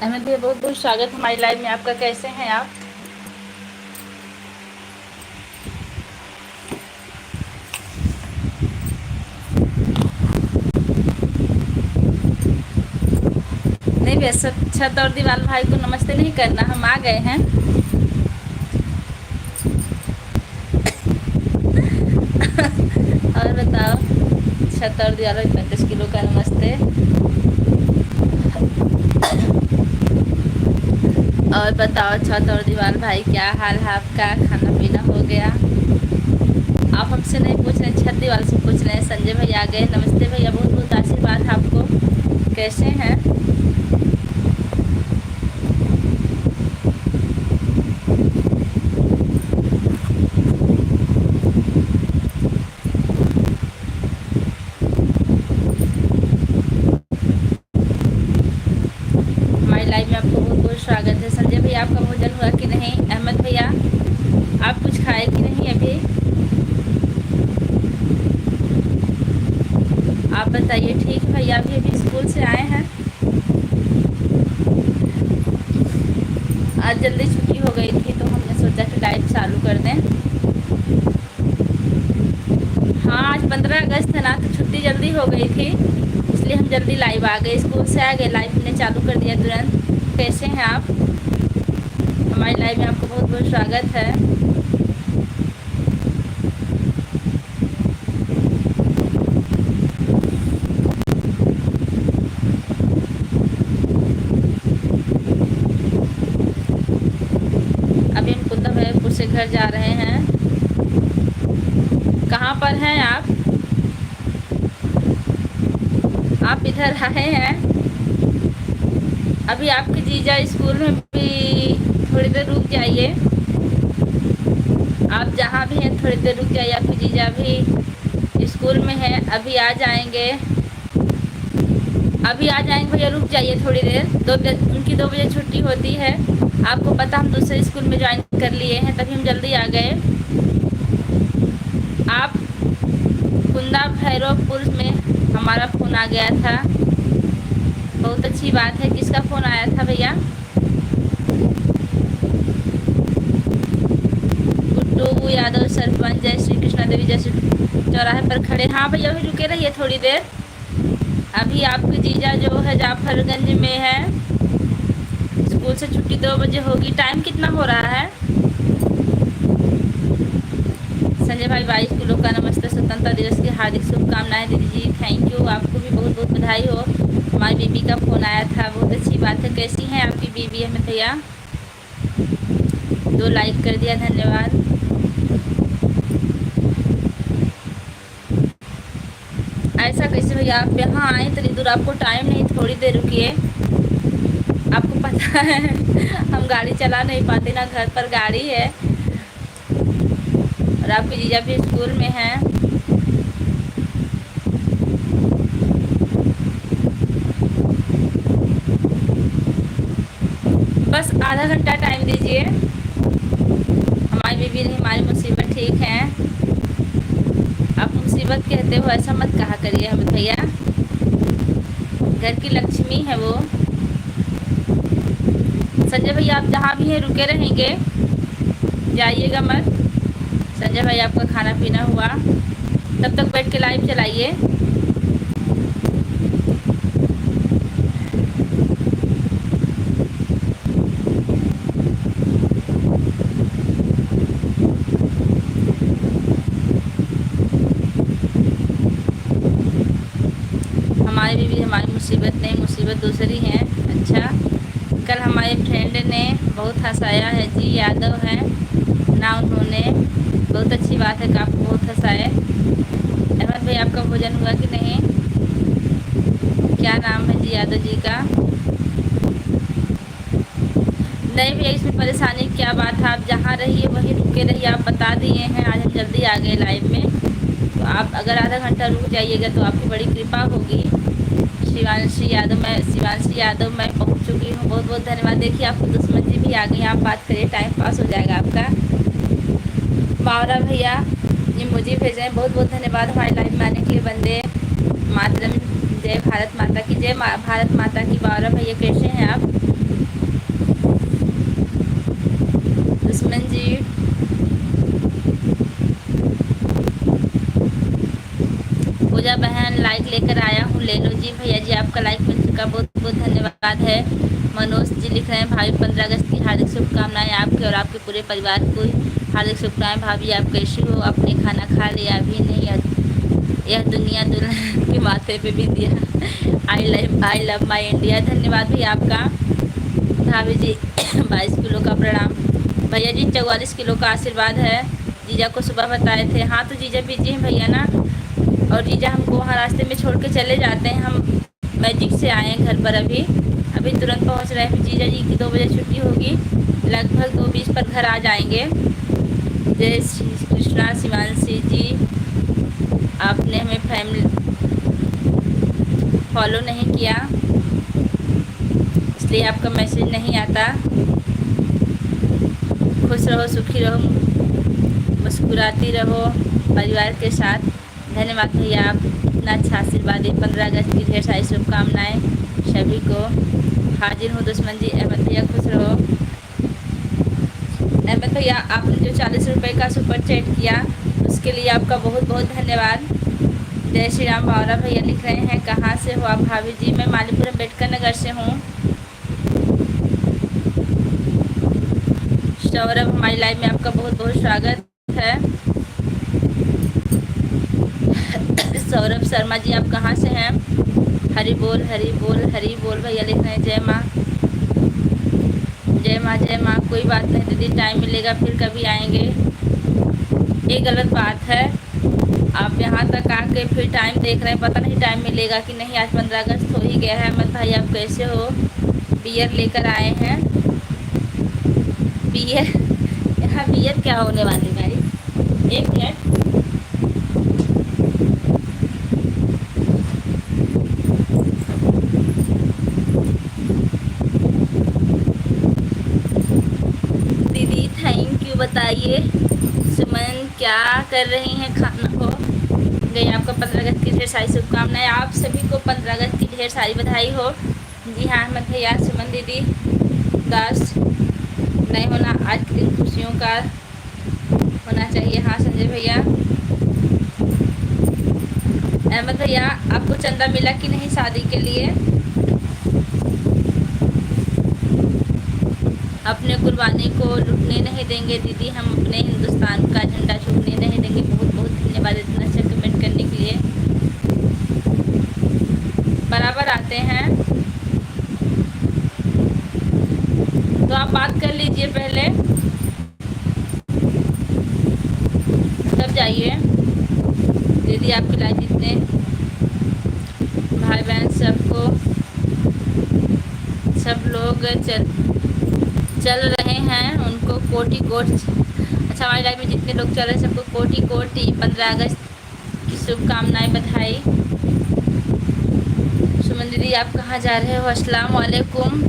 अहमद भैया बहुत बहुत स्वागत हमारी लाइव में आपका। कैसे हैं आप? नहीं भैया, छत और दीवार भाई को नमस्ते नहीं करना, हम आ गए हैं। और बताओ, छत और दीवार भाई 35 किलो का नमस्ते। और बताओ छत और दीवार भाई, क्या हाल है आपका? खाना पीना हो गया? आप हमसे नहीं पूछ रहे, छत दीवार से पूछ रहे हैं। संजय भैया आ गए, नमस्ते भैया, बहुत बहुत आशीर्वाद आपको। कैसे हैं? हमारी लाइव में आपको बहुत बहुत स्वागत है। संजय भैया, आपका भोजन हुआ कि नहीं? अहमद भैया, आप कुछ खाए कि नहीं अभी? आप बताइए। ठीक भैया, अभी स्कूल से आए हैं। आज जल्दी छुट्टी हो गई थी तो हमने सोचा कि लाइव चालू कर दें। हाँ, आज 15 अगस्त है ना, तो छुट्टी जल्दी हो गई थी, इसलिए हम जल्दी लाइव आ गए। स्कूल से आ गए, लाइव हमने चालू कर दिया तुरंत। कैसे हैं आप? हमारी लाइव में आपको बहुत बहुत स्वागत है। अभी हम कुंदा भैरपुर से घर जा रहे हैं। कहाँ पर हैं आप? आप इधर आए हैं? अभी आपके जीजा स्कूल में भी थोड़ी देर रुक जाइए। आप जहाँ भी हैं थोड़ी देर रुक जाइए, आपके जीजा भी स्कूल में हैं, अभी आ जाएंगे। अभी आ जाएंगे भैया, रुक जाइए थोड़ी देर। उनकी 2 बजे छुट्टी होती है। आपको पता, हम दूसरे स्कूल में ज्वाइन कर लिए हैं, तभी हम जल्दी आ गए। आप कुंदा भैरवपुर में हमारा फ़ोन आ गया था, बहुत अच्छी बात है। किसका फ़ोन आया था भैया? गुड्डू यादव सरपंच, जय श्री कृष्णा देवी, जय श्री चौराहे पर खड़े। हाँ भैया, अभी रुके रहिए थोड़ी देर। अभी आपके जीजा जो है जाफरगंज में है, स्कूल से छुट्टी 2 बजे होगी। टाइम कितना हो रहा है? संजय भाई 22 किलो का नमस्ते। स्वतंत्रता दिवस की हार्दिक शुभकामनाएं दीदी जी। थैंक यू, आपको भी बहुत बहुत बधाई हो। हमारी बीबी का फ़ोन आया था, बहुत अच्छी बात है। कैसी हैं आपकी बीबी? अहमद भैया 2 लाइक कर दिया, धन्यवाद। ऐसा कैसे भैया, आप यहाँ आए इतनी दूर, आपको टाइम नहीं? थोड़ी देर रुकिए। आपको पता है हम गाड़ी चला नहीं पाते ना, घर पर गाड़ी है। और आपके जीजा भी स्कूल में हैं। बस आधा घंटा टाइम दीजिए। हमारी बीबी नहीं, हमारी मुसीबत ठीक है। आप मुसीबत कहते हो, ऐसा मत कहा करिए हमें भैया, घर की लक्ष्मी है वो। संजय भैया, आप जहाँ भी हैं रुके रहेंगे, जाइएगा मत। संजय भाई आपका खाना पीना हुआ, तब तक बैठ के लाइव चलाइए। हमारी मुसीबत नहीं, मुसीबत दूसरी है। अच्छा, कल हमारे फ्रेंड ने बहुत हंसाया है जी, यादव है ना उन्होंने। बहुत अच्छी बात है कि आपको बहुत हंसाए। अहमद भाई आपका भोजन हुआ कि नहीं? क्या नाम है जी यादव जी का? नहीं भैया, इसमें परेशानी क्या बात है? आप जहाँ रहिए वहीं रुके रहिए। आप बता दिए हैं, आज हम जल्दी आ गए लाइव में, तो आप अगर आधा घंटा रुक जाइएगा तो आपकी बड़ी कृपा होगी। शिवांशी यादव मैं पहुंच चुकी हूँ, बहुत बहुत धन्यवाद। देखिए आपको दुश्मन जी भी आ गई, आप बात करिए, टाइम पास हो जाएगा आपका। बावरा भैया ये मुझे भेजे, बहुत बहुत धन्यवाद हमारे लाइव में आने के लिए। वंदे मातरम, जय भारत माता की जय, भारत माता की। बावरा भैया कैसे हैं आप? दुश्मन जी पूजा बहन लाइक लेकर आया हूँ, ले लो जी। भैया जी आपका लाइक मिल चुका, बहुत बहुत धन्यवाद है। मनोज जी लिख रहे हैं, भाभी 15 अगस्त की हार्दिक शुभकामनाएं आपके और आपके पूरे परिवार को हार्दिक शुभकामनाएं। भाभी आप कैसी हो? आपने खाना खा लिया? अभी नहीं, यह दुनिया दुल्हन के माथे पे भी दिया। I love my India. धन्यवाद भैया आपका। भाभी जी 22 किलो का प्रणाम। भैया जी 44 किलो का आशीर्वाद है, जीजा को सुबह बताए थे। हाँ तो जीजा बिजी हैं भैया ना, और जीजा हमको वहाँ रास्ते में छोड़ के चले जाते हैं। हम मैजिक से आए हैं घर पर, अभी तुरंत पहुँच रहे हैं। जीजा जी की 2 बजे छुट्टी होगी, लगभग 2:20 पर घर आ जाएंगे। जय श्री कृष्णा। शिवांशी जी आपने हमें फैमिली फॉलो नहीं किया, इसलिए आपका मैसेज नहीं आता। खुश रहो, सुखी रहो, मुस्कुराती रहो परिवार के साथ। धन्यवाद भैया, आप इतना अच्छा आशीर्वाद दिए। 15 अगस्त की ढेर सारी शुभकामनाएं सभी को। हाजिर हूँ दुश्मन जी। अहमद भैया खुश रहो। अहमद भैया आपने जो 40 रुपये का सुपर चैट किया उसके लिए आपका बहुत बहुत धन्यवाद। जय श्री राम। बावरा भैया लिख रहे हैं, कहाँ से हो आप? भाभी जी मैं मालीपुर अम्बेडकर नगर से हूँ। सौरभ हमारी लाइव में आपका बहुत बहुत स्वागत है। सौरभ शर्मा जी आप कहाँ से हैं? हरी बोल हरी बोल हरी बोल भैया लिख रहे हैं। जय माँ जय माँ जय माँ। कोई बात नहीं दीदी, टाइम मिलेगा फिर कभी आएंगे। ये गलत बात है, आप यहाँ तक आके फिर टाइम देख रहे हैं, पता नहीं टाइम मिलेगा कि नहीं। आज 15 अगस्त हो ही गया है। अहमद भाई आप कैसे हो? बियर लेकर आए हैं। बियर, यहाँ बियर क्या होने वाली भाई? एक मिनट। दीदी थैंक यू, बताइए सुमन क्या कर रही हैं? खाना हो गई आपका? 15 अगस्त की ढेर सारी शुभकामनाएं। आप सभी को 15 अगस्त की ढेर सारी बधाई हो। जी हाँ अहमद भैया, सुमन दीदी दास नहीं होना, आज के दिन खुशियों का होना चाहिए। हाँ संजय भैया। अहमद भैया आपको चंदा मिला कि नहीं शादी के लिए? अपने कुर्बानी को लुटने नहीं देंगे दीदी, हम अपने हिंदुस्तान का झंडा झुकने नहीं देंगे। बहुत बहुत धन्यवाद इतना अच्छा कमेंट करने के लिए। बराबर आते हैं तो आप बात कर लीजिए पहले, तब जाइए। दीदी आपके लाइक जितने भाई बहन सबको, सब लोग चल रहे हैं उनको कोटि कोटि। अच्छा हमारी लाइफ में जितने लोग चल रहे हैं सबको कोटि कोटि 15 अगस्त की शुभकामनाएं, बधाई। सुमन दीदी आप कहाँ जा रहे हो? अस्सलाम वालेकुम।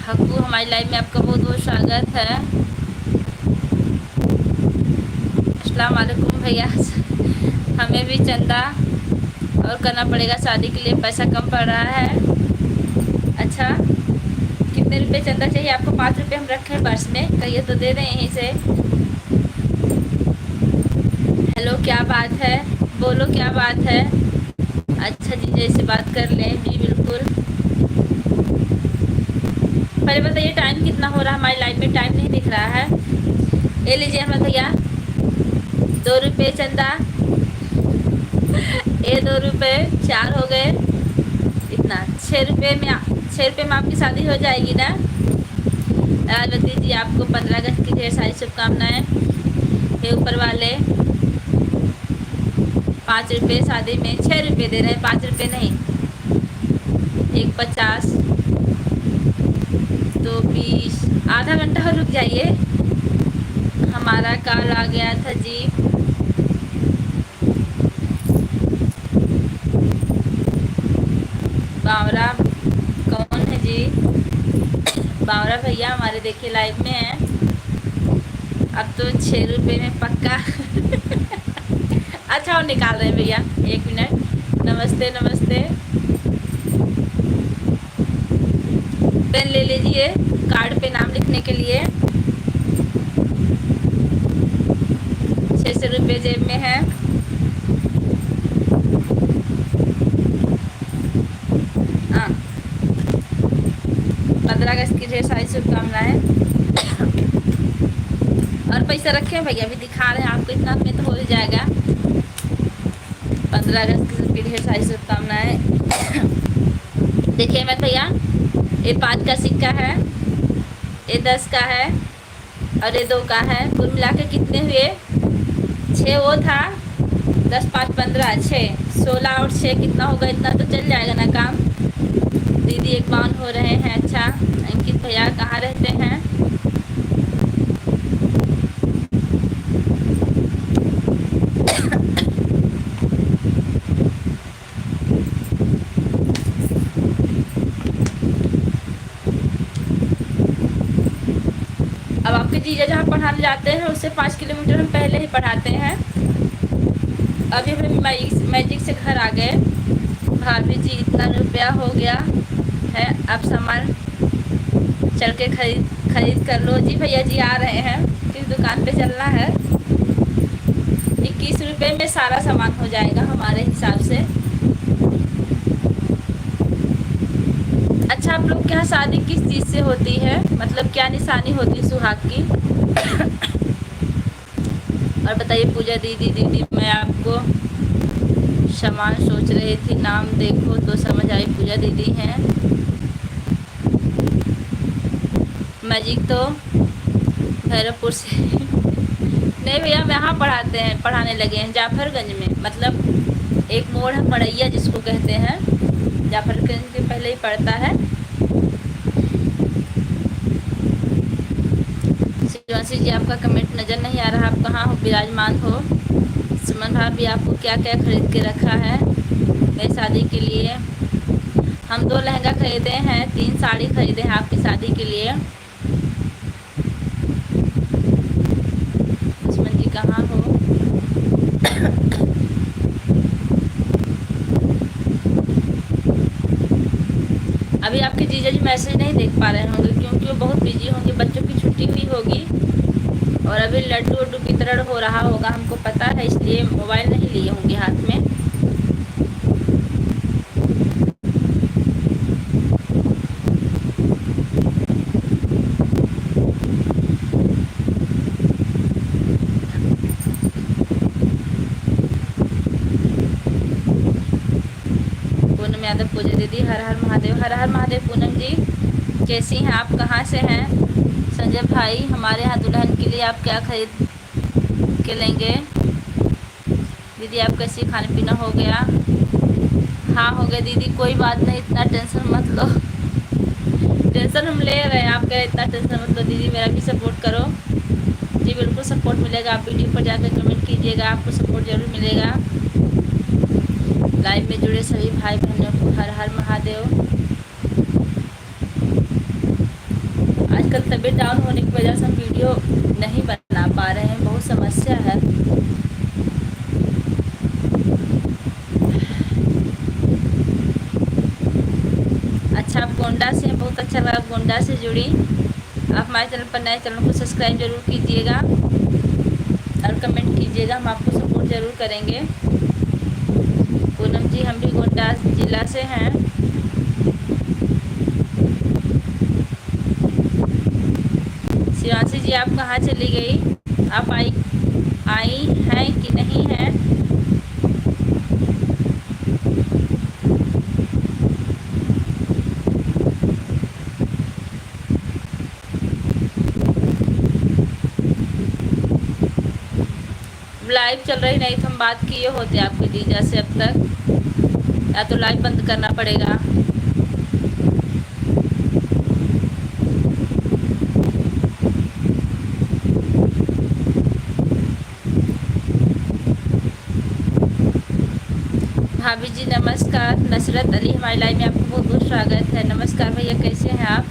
हक्कू हमारी लाइफ में आपका बहुत बहुत स्वागत है। अस्सलाम वालेकुम भैया। हमें भी चंदा और करना पड़ेगा, शादी के लिए पैसा कम पड़ रहा है। अच्छा कितने रुपए चंदा चाहिए आपको? 5 रुपये हम रखे हैं पर्स में, कहिए तो दे दें यहीं से। हेलो, क्या बात है? बोलो क्या बात है? अच्छा जी, जैसे बात कर लें जी, बिल्कुल। पहले बताइए टाइम कितना हो रहा है? हमारी लाइफ में टाइम नहीं दिख रहा है। ले लीजिए हमें भैया, 2 रुपये चंदा। ये 2 रुपये 4 हो गए। इतना 6 रुपये में 6 रुपये में आपकी शादी हो जाएगी ना? राजवती जी, आपको 15 अगस्त की ढेर सारी शुभकामनाएं। हे ऊपर वाले, 5 रुपये शादी में, 6 रुपये दे रहे हैं, 5 रुपये नहीं। 1 50, 2 20। आधा घंटा और रुक जाइए, हमारा कॉल आ गया था जी। बावरा कौन है जी? बावरा भैया हमारे देखिए लाइव में है। अब तो 6 रुपये में पक्का। अच्छा, और निकाल रहे हैं भैया, 1 मिनट। नमस्ते नमस्ते। पेन ले लीजिए कार्ड पे नाम लिखने के लिए। 600 रुपये जेब में है। हाँ, 15 अगस्त की ढेर सारी शुभकामनाएं। और पैसा रखें भैया, अभी दिखा रहे हैं आपको, इतना में तो हो ही जाएगा। 15 अगस्त की ढेर सारी शुभकामनाएं। देखिए मैं भैया, ये 5 का सिक्का है, ये 10 का है और ये 2 का है। कुल मिला के कितने हुए? 6 वो था, 10 5 15, 6, 16 और 6 कितना होगा? इतना तो चल जाएगा ना काम। दीदी 51 हो रहे हैं। अच्छा, अंकित भैया कहाँ रहते हैं? अब आपके जीजा जहाँ पढ़ाने जाते हैं उससे 5 किलोमीटर हम पहले ही पढ़ाते हैं। अभी हम मैजिक से घर आ गए। भाभी जी इतना रुपया हो गया है, अब सामान चल के खरीद कर लो। जी भैया जी आ रहे हैं, किस दुकान पे चलना है? 21 रुपये में सारा सामान हो जाएगा हमारे हिसाब से। अच्छा, आप लोग के यहाँ शादी किस चीज़ से होती है? मतलब क्या निशानी होती है सुहाग की? और बताइए पूजा दीदी। दीदी मैं आपको सामान सोच रही थी, नाम देखो तो समझ आई, पूजा दीदी हैं। मैजिक तो भैरवपुर से। नहीं भैया, हम यहाँ पढ़ाने लगे हैं जाफरगंज में। मतलब एक मोड़ है मड़ैया जिसको कहते हैं, जाफरगंज के पहले ही पड़ता है। शिवांशी जी आपका कमेंट नज़र नहीं आ रहा, आप कहाँ हो, विराजमान हो? सुमन भाभी आपको क्या क्या खरीद के रखा है मेरी शादी के लिए? हम 2 लहंगा खरीदे हैं, 3 साड़ी खरीदे हैं आपकी शादी के लिए। सुमन जी कहाँ हो? अभी आपके जीजा जी मैसेज नहीं देख पा रहे होंगे क्योंकि वो बहुत बिजी होंगे, बच्चों की छुट्टी हुई होगी और अभी लड्डू वड्डू वितरण हो रहा होगा, हमको पता है, इसलिए मोबाइल नहीं लिए होंगे हाथ में। पूनम यादव पूजा दीदी हर हर महादेव। हर हर महादेव पूनम जी, कैसी हैं आप? कहाँ से हैं? संजय भाई, हमारे यहाँ दुल्हन के लिए आप क्या खरीद के लेंगे? दीदी आप कैसी, खाने पीना हो गया? हाँ हो गया दीदी, कोई बात नहीं, इतना टेंशन मत लो। टेंशन हम ले रहे हैं, आप कह इतना टेंशन मत लो। दीदी मेरा भी सपोर्ट करो। जी बिल्कुल सपोर्ट मिलेगा, आप वीडियो पर जाकर कमेंट कीजिएगा, आपको सपोर्ट जरूर मिलेगा। लाइव में जुड़े सभी भाई बहनों को हर हर महादेव। आजकल तबीयत डाउन होने की वजह से हम वीडियो नहीं बना पा रहे हैं, बहुत समस्या है। अच्छा, आप गोंडा से, बहुत अच्छा लगा गोंडा से जुड़ी। आप हमारे चैनल पर नए, चैनल को सब्सक्राइब जरूर कीजिएगा। और कमेंट कीजिएगा, हम आपको सपोर्ट ज़रूर करेंगे। पूनम जी हम भी गोंडा जिला से हैं। शिवांशी जी आप कहाँ चली गई? आप आई हैं कि नहीं हैं? लाइव चल रही, नहीं तो हम बात किए होते आपके जीजा से अब तक, या तो लाइव बंद करना पड़ेगा। भाभी जी नमस्कार। नसरत अली हमारी लाइव में आपको बहुत बहुत स्वागत है। नमस्कार भैया, कैसे हैं आप?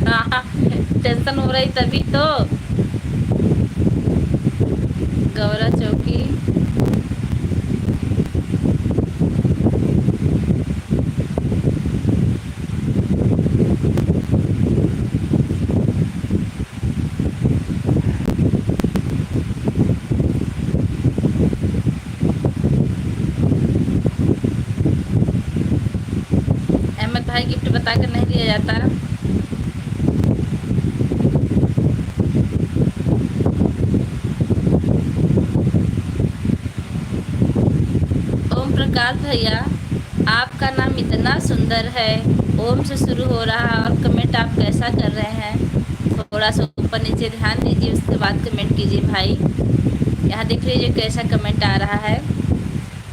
हाँ, टेंशन हो रही तभी तो। गौरा चौकी अहमद भाई गिफ्ट बताकर नहीं दिया जाता। ओम प्रकाश भैया आपका नाम इतना सुंदर है, ओम से शुरू हो रहा है और कमेंट आप कैसा कर रहे हैं? थोड़ा सा ऊपर नीचे ध्यान दीजिए, उसके बाद कमेंट कीजिए भाई। यहाँ देख लीजिए कैसा कमेंट आ रहा है।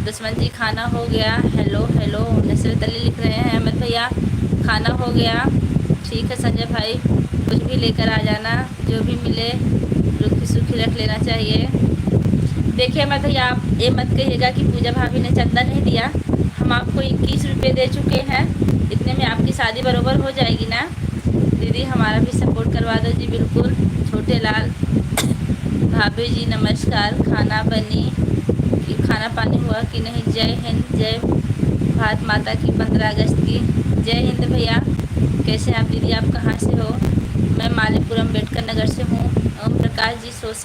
दुश्मन जी खाना हो गया। हेलो हेलो नसरत अली लिख रहे हैं। अहमद भैया खाना हो गया। ठीक है संजय भाई, कुछ भी लेकर आ जाना, जो भी मिले रुखी सूखी रख लेना चाहिए। देखिए अहमद भैया आप ये मत कहिएगा कि पूजा भाभी ने चंदा नहीं दिया। हम आपको 21 रुपये दे चुके हैं, इतने में आपकी शादी बरोबर हो जाएगी ना। दीदी हमारा भी सपोर्ट करवा दो जी। बिल्कुल। छोटे लाल भाभी जी नमस्कार। खाना पानी हुआ कि नहीं? जय हिंद, जय भारत माता की। 15 अगस्त की जय हिंद भैया। कैसे आप दीदी, आप कहाँ से हो? मैं मालीपुरम अम्बेडकर नगर से हूँ। ओम प्रकाश जी सोच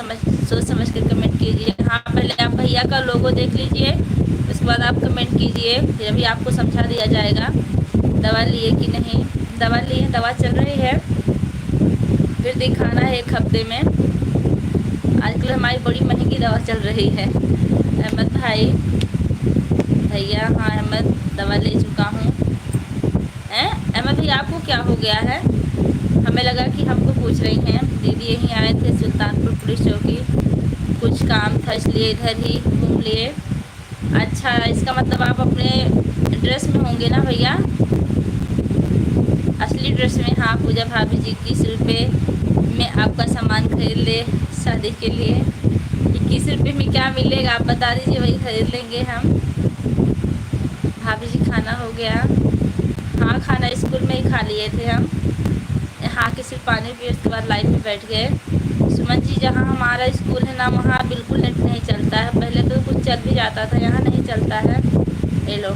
समझ कर कमेंट कीजिए। हाँ पहले आप भैया का लोगो देख लीजिए, उसके बाद आप कमेंट कीजिए, फिर अभी आपको समझा दिया जाएगा। दवा लिए कि नहीं? दवा लिए, दवा चल रही है, फिर दिखाना है 1 हफ्ते में। आजकल हमारी बड़ी महंगी दवा चल रही है। अहमद भाई भैया, हाँ अहमद दवा ले चुका हूँ। अहमद भैया आपको क्या हो गया है? हमें लगा कि हमको पूछ रही हैं। दीदी यहीं आए थे सुल्तानपुर पुलिस चौकी, कुछ काम था इसलिए इधर ही घूम लिए। अच्छा, इसका मतलब आप अपने ड्रेस में होंगे ना भैया, असली ड्रेस में। हाँ पूजा भाभी जी 21 रुपये में आपका सामान खरीद ले शादी के लिए। 21 रुपये में क्या मिलेगा आप बता दीजिए, वही खरीद लेंगे हम। भाभी जी खाना हो गया? हाँ खाना स्कूल में ही खा लिए थे हम। यहाँ के सिर्फ पानी पिए, उसके बाद लाइफ में बैठ गए। सुमन जी जहाँ हमारा स्कूल है ना, वहाँ बिल्कुल नेट नहीं चलता है। पहले तो कुछ चल भी जाता था, यहाँ नहीं चलता है। ये लो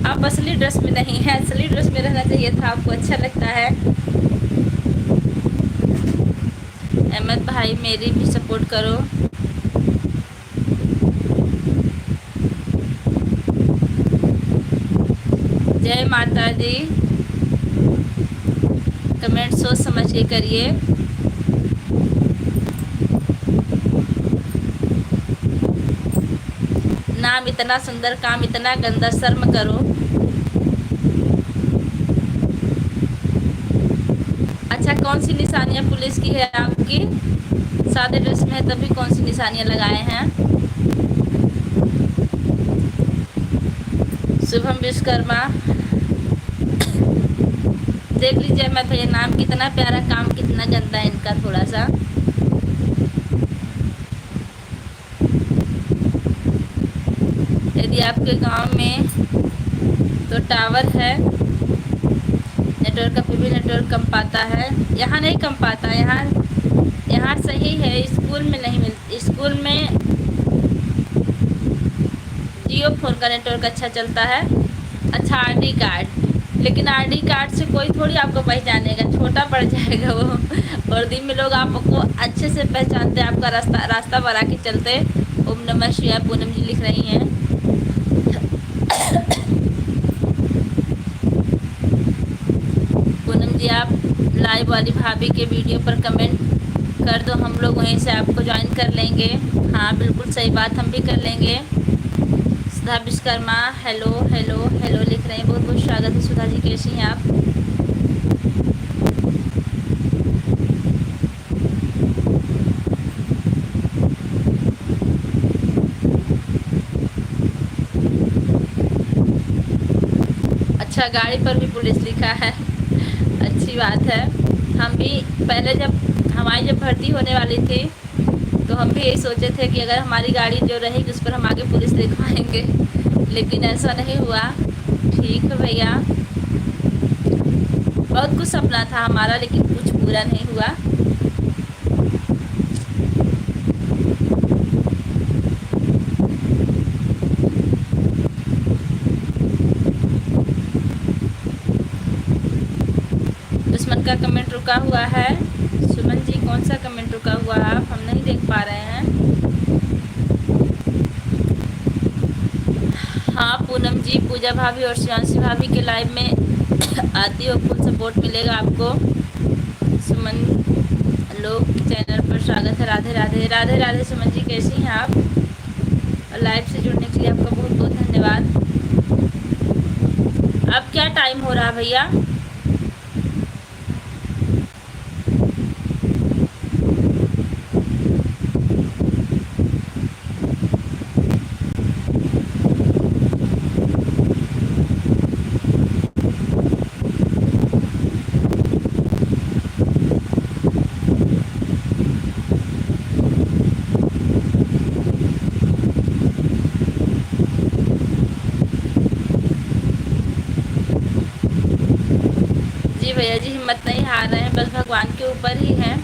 आप असली ड्रेस में नहीं है, असली ड्रेस में रहना चाहिए था, आपको अच्छा लगता है। अहमद भाई मेरी भी सपोर्ट करो। जय माता दी। कमेंट सोच समझ के करिए। नाम इतना सुंदर, काम इतना गंदा, शर्म करो। अच्छा कौन सी निशानियाँ पुलिस की है आपकी? सादे ड्रेस में है तभी कौन सी निशानियाँ लगाए हैं? शुभम विश्वकर्मा देख लीजिए। मैं भैया नाम कितना प्यारा, काम कितना गंदा है इनका। थोड़ा सा यदि आपके गांव में तो टावर है, नेटवर्क का, फिर भी नेटवर्क कम पाता है। यहाँ नहीं कम पाता, यहाँ सही है। स्कूल में नहीं मिलती, स्कूल में जियो फोन का नेटवर्क अच्छा चलता है। अच्छा, आरडी कार्ड। लेकिन आरडी कार्ड से कोई थोड़ी आपको पहचानेगा, छोटा पड़ जाएगा वो। और दिन में लोग आपको अच्छे से पहचानते हैं, आपका रास्ता रास्ता बना के चलते। ओम नमः शिवाय पूनम जी लिख रही हैं। पूनम जी आप लाइव वाली भाभी के वीडियो पर कमेंट कर दो, हम लोग वहीं से आपको ज्वाइन कर लेंगे। हाँ बिल्कुल सही बात, हम भी कर लेंगे। सुधा विश्वकर्मा हेलो हेलो हेलो लिख रहे हैं, बहुत बहुत स्वागत है सुधा जी, कैसी हैं आप? अच्छा, गाड़ी पर भी पुलिस लिखा है, अच्छी बात है। हम भी पहले जब हमारी भर्ती होने वाली थी तो हम भी यही सोचे थे कि अगर हमारी गाड़ी जो रहेगी उस पर हम आगे पुलिस लिखवाएंगे, लेकिन ऐसा नहीं हुआ। ठीक है भैया, बहुत कुछ सपना था हमारा लेकिन कुछ पूरा नहीं हुआ। दुश्मन का कमेंट रुका हुआ है। सुमन जी कौन सा कमेंट रुका हुआ है, आप हम नहीं देख पा रहे हैं। हाँ पूनम जी, पूजा भाभी और शिवांशी भाभी के लाइव में आती हो, फुल सपोर्ट मिलेगा आपको। सुमन लोग चैनल पर स्वागत है। राधे राधे राधे राधे। सुमन जी कैसी हैं आप? और लाइव से जुड़ने के लिए आपका बहुत बहुत धन्यवाद। अब क्या टाइम हो रहा भैया? भैया जी हिम्मत नहीं हार रहे हैं, बस भगवान के ऊपर ही है।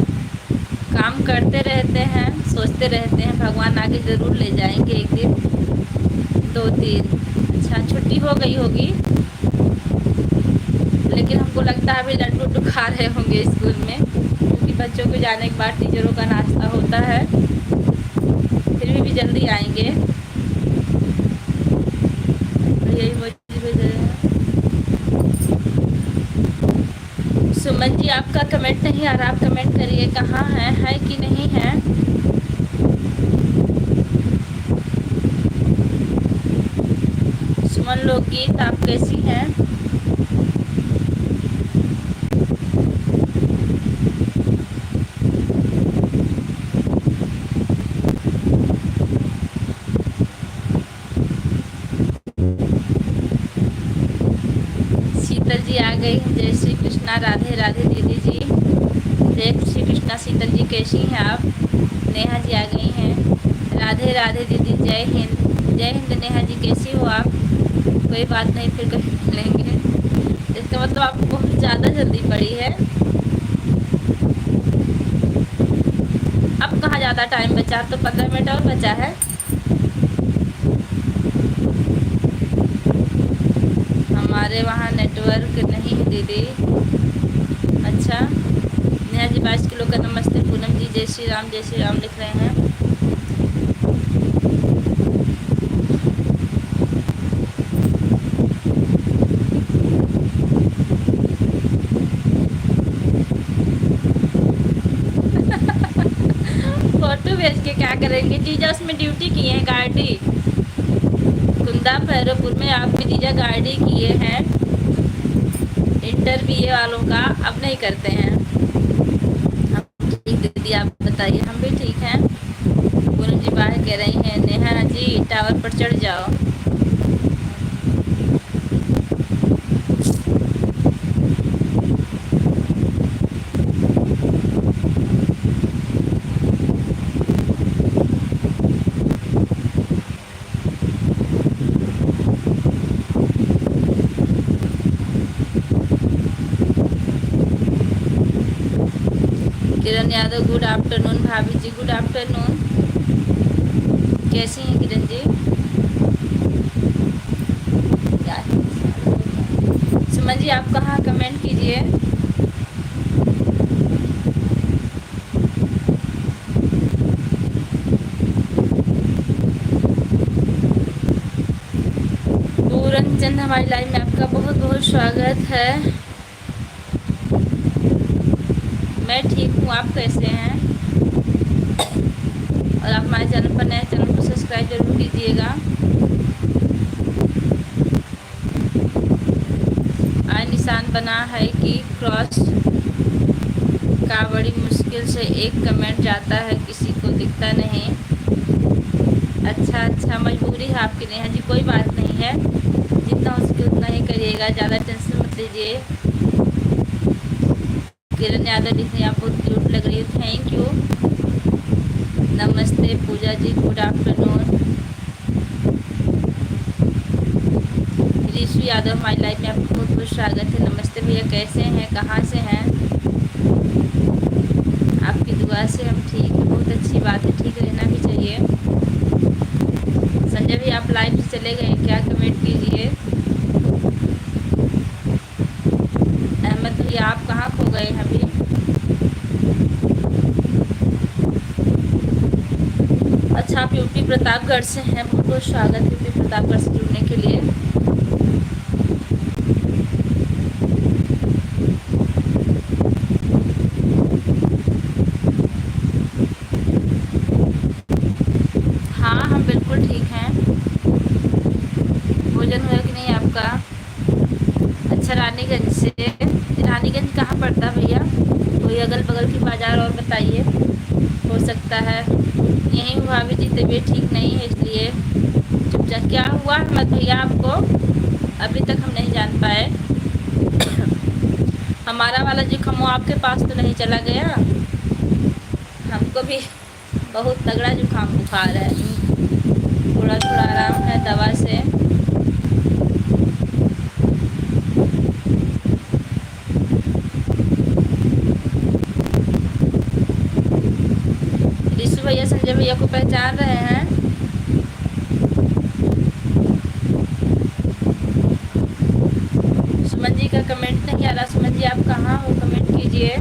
काम करते रहते हैं, सोचते रहते हैं, भगवान आगे ज़रूर ले जाएंगे एक दिन 2-3। अच्छा छुट्टी हो गई होगी, लेकिन हमको लगता है अभी लड्डू उड्डू खा रहे होंगे स्कूल में, क्योंकि बच्चों को जाने के बाद टीचरों का नाश्ता होता है। फिर भी जल्दी आएंगे। यही सुमन जी आपका कमेंट नहीं आ रहा, आप कमेंट करिए कहाँ है कि नहीं है। सुमन लोकगीत आप कैसी हैं? शीतल जी आ गई हैं, जय श्री कृष्णा। राधे राधे दीदी जी, जय श्री कृष्णा। शीतल जी कैसी हैं आप? नेहा जी आ गई हैं, राधे राधे दीदी, जय हिंद। जय हिंद नेहा जी, कैसी हो आप? कोई बात नहीं, फिर कभी मिलेंगे। इसका मतलब आपको बहुत ज़्यादा जल्दी पड़ी है। अब कहाँ ज़्यादा टाइम बचा, तो 15 मिनट और बचा है। हमारे वहाँ नेटवर्क नहीं है दीदी। अच्छा नेहा जी 22 किलो का नमस्ते। पूनम जी जय श्री राम लिख रहे हैं। फोटो भेज के क्या करेंगे जीजा, उसमें ड्यूटी किए हैं गाड़ी कुंदा भैरवपुर में, आपके जीजा गाड़ी किए हैं इंटरव्यू वालों का, अब नहीं करते हैं। हम ठीक दीदी, आप बताइए। हम भी ठीक हैं। पूनम जी बाहर कह रही हैं, नेहा जी टावर पर चढ़ जाओ। Kiran Yadav good afternoon. भाभी जी गुड आफ्टरनून, कैसी हैं किरण जी? सुमन जी आप कहाँ कमेंट कीजिए। पूरन चंद हमारी लाइव में आपका बहुत बहुत स्वागत है। मैं ठीक हूँ, आप कैसे हैं? और आप हमारे चैनल पर नए, चैनल को सब्सक्राइब जरूर कीजिएगा। आज निशान बना है कि क्रॉस का बड़ी मुश्किल से एक कमेंट जाता है, किसी को दिखता नहीं। अच्छा मजबूरी है आपकी। नेहा जी कोई बात नहीं है, जितना हो सके उतना ही करिएगा, ज़्यादा टेंशन मत लीजिए। किरण यादव लिख रही आप बहुत क्यूट लग रही है, थैंक यू। नमस्ते पूजा जी, गुड आफ्टरनून। ऋषि यादव हमारी लाइफ में आपका बहुत बहुत स्वागत है। नमस्ते भैया, कैसे हैं, कहाँ से हैं? आपकी दुआ से हम ठीक है, बहुत अच्छी बात है, ठीक रहना भी चाहिए। संजय भैया आप लाइव से चले गए क्या? कमेंट कीजिए। अहमद भैया आप कहाँ खो गए हैं अभी? अच्छा आप यूपी प्रतापगढ़ से हैं, बहुत बहुत स्वागत है यूपी प्रतापगढ़ से जुड़ने के लिए। हाँ हम बिल्कुल ठीक हैं। भोजन हुआ कि नहीं आपका? अच्छा रानीगंज से। रानीगंज कहाँ पड़ता भैया? कोई अगल बगल की बाज़ार और बताइए, हो सकता है। यहीं हुआ भी जी, तबीयत ठीक नहीं है इसलिए चुपचाप। क्या हुआ अहमद भैया आपको? अभी तक हम नहीं जान पाए। हमारा वाला जुकाम आपके पास तो नहीं चला गया? हमको भी बहुत तगड़ा जुकाम बुखार है, थोड़ा थोड़ा आराम है दवा से। ऋषि भैया संजय भैया को पहचान रहे हैं? सुमन जी का कमेंट नहीं आ रहा। सुमन जी आप कहाँ हो, कमेंट कीजिए।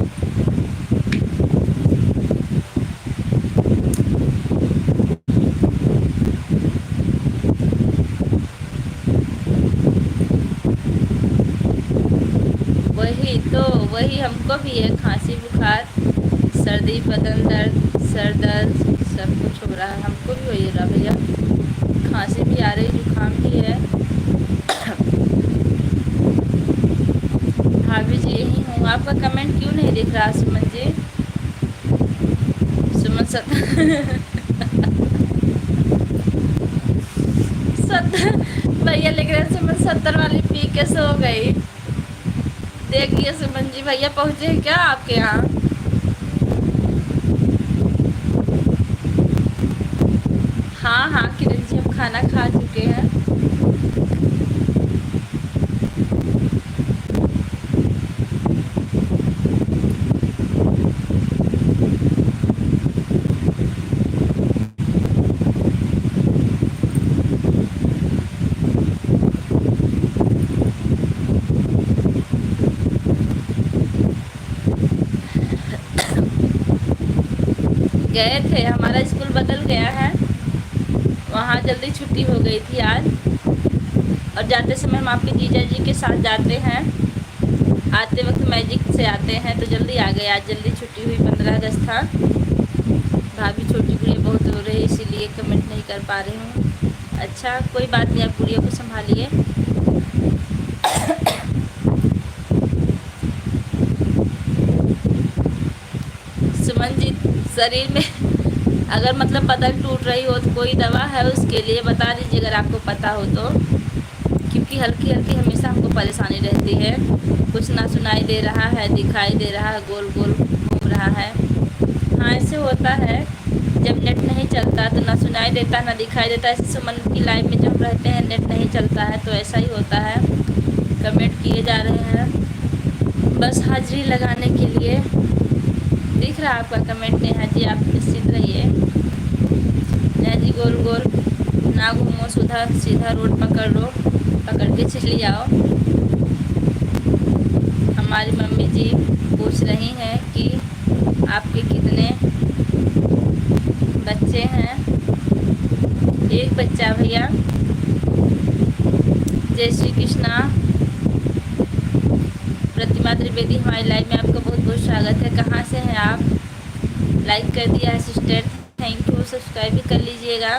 वही हमको भी है, खांसी बुखार सर्दी बदन दर्द सर दर्द सब कुछ हो रहा है। हमको भी वही रहा भैया, खांसी भी आ रही, जुकाम भी है। भाभी जी यही हूँ। आपका कमेंट क्यों नहीं दिख रहा सुमन जी? सुमन 70 भैया लिख रहे हैं सुमन 70 वाली पी के सो गई। देखिए सुमन जी भैया पहुँचे क्या आपके यहाँ? हाँ किरण जी हम खाना खा चुके हैं। गए थे, हमारा स्कूल बदल गया है, वहाँ जल्दी छुट्टी हो गई थी आज। और जाते समय हम आपके जीजा जी के साथ जाते हैं, आते वक्त मैजिक से आते हैं, तो जल्दी आ गए। आज जल्दी छुट्टी हुई, 15 अगस्त था। भाभी छोटी गुड़िया बहुत रो रही है इसीलिए कमेंट नहीं कर पा रही हूँ। अच्छा कोई बात नहीं, आप गुड़िया को संभालिए। सुमन जी शरीर में अगर मतलब बदन टूट रही हो तो कोई दवा है उसके लिए बता दीजिए अगर आपको पता हो तो, क्योंकि हल्की हल्की हमेशा हमको परेशानी रहती है। कुछ ना सुनाई दे रहा है, दिखाई दे रहा है, गोल गोल घूम रहा है। हाँ ऐसे होता है, जब नेट नहीं चलता तो ना सुनाई देता ना दिखाई देता। ऐसे सुमन की लाइफ में जब रहते हैं नेट नहीं चलता है तो ऐसा ही होता है। कमेंट किए जा रहे हैं बस हाजिरी लगाने के लिए। दिख रहा है आपका कमेंट। नेहा जी आप निश्चित रहिए। नेहा जी गोल गोल ना घूमो, सुधा सीधा रोड पकड़ लो, पकड़ के चली जाओ। हमारी मम्मी जी पूछ रही हैं कि आपके कितने बच्चे हैं। एक बच्चा भैया। जय श्री कृष्णा। प्रतिमा त्रिवेदी हमारी लाइव में आपका बहुत बहुत स्वागत है। कहाँ से हैं आप? लाइक कर दिया है सिस्टर, थैंक यू। सब्सक्राइब भी कर लीजिएगा।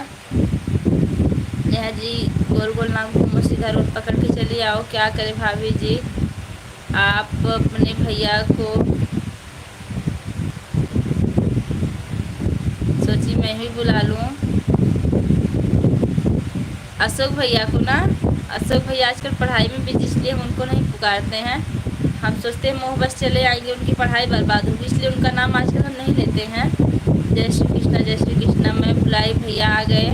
नेहा जी गोल गोल नाम घूमो, सीधा रोड पकड़ के चलिए आओ। क्या करें भाभी जी, आप अपने भैया को सोची मैं ही बुला लूँ। अशोक भैया को ना, अशोक भैया आजकल पढ़ाई में बिजी, इसलिए हम उनको नहीं पुकारते हैं। हम सोचते हैं मोह बस चले आएंगे, उनकी पढ़ाई बर्बाद होगी, इसलिए उनका नाम आजकल हम नहीं लेते हैं। जय श्री कृष्णा, जय श्री कृष्णा। मैं बुलाई भैया आ गए।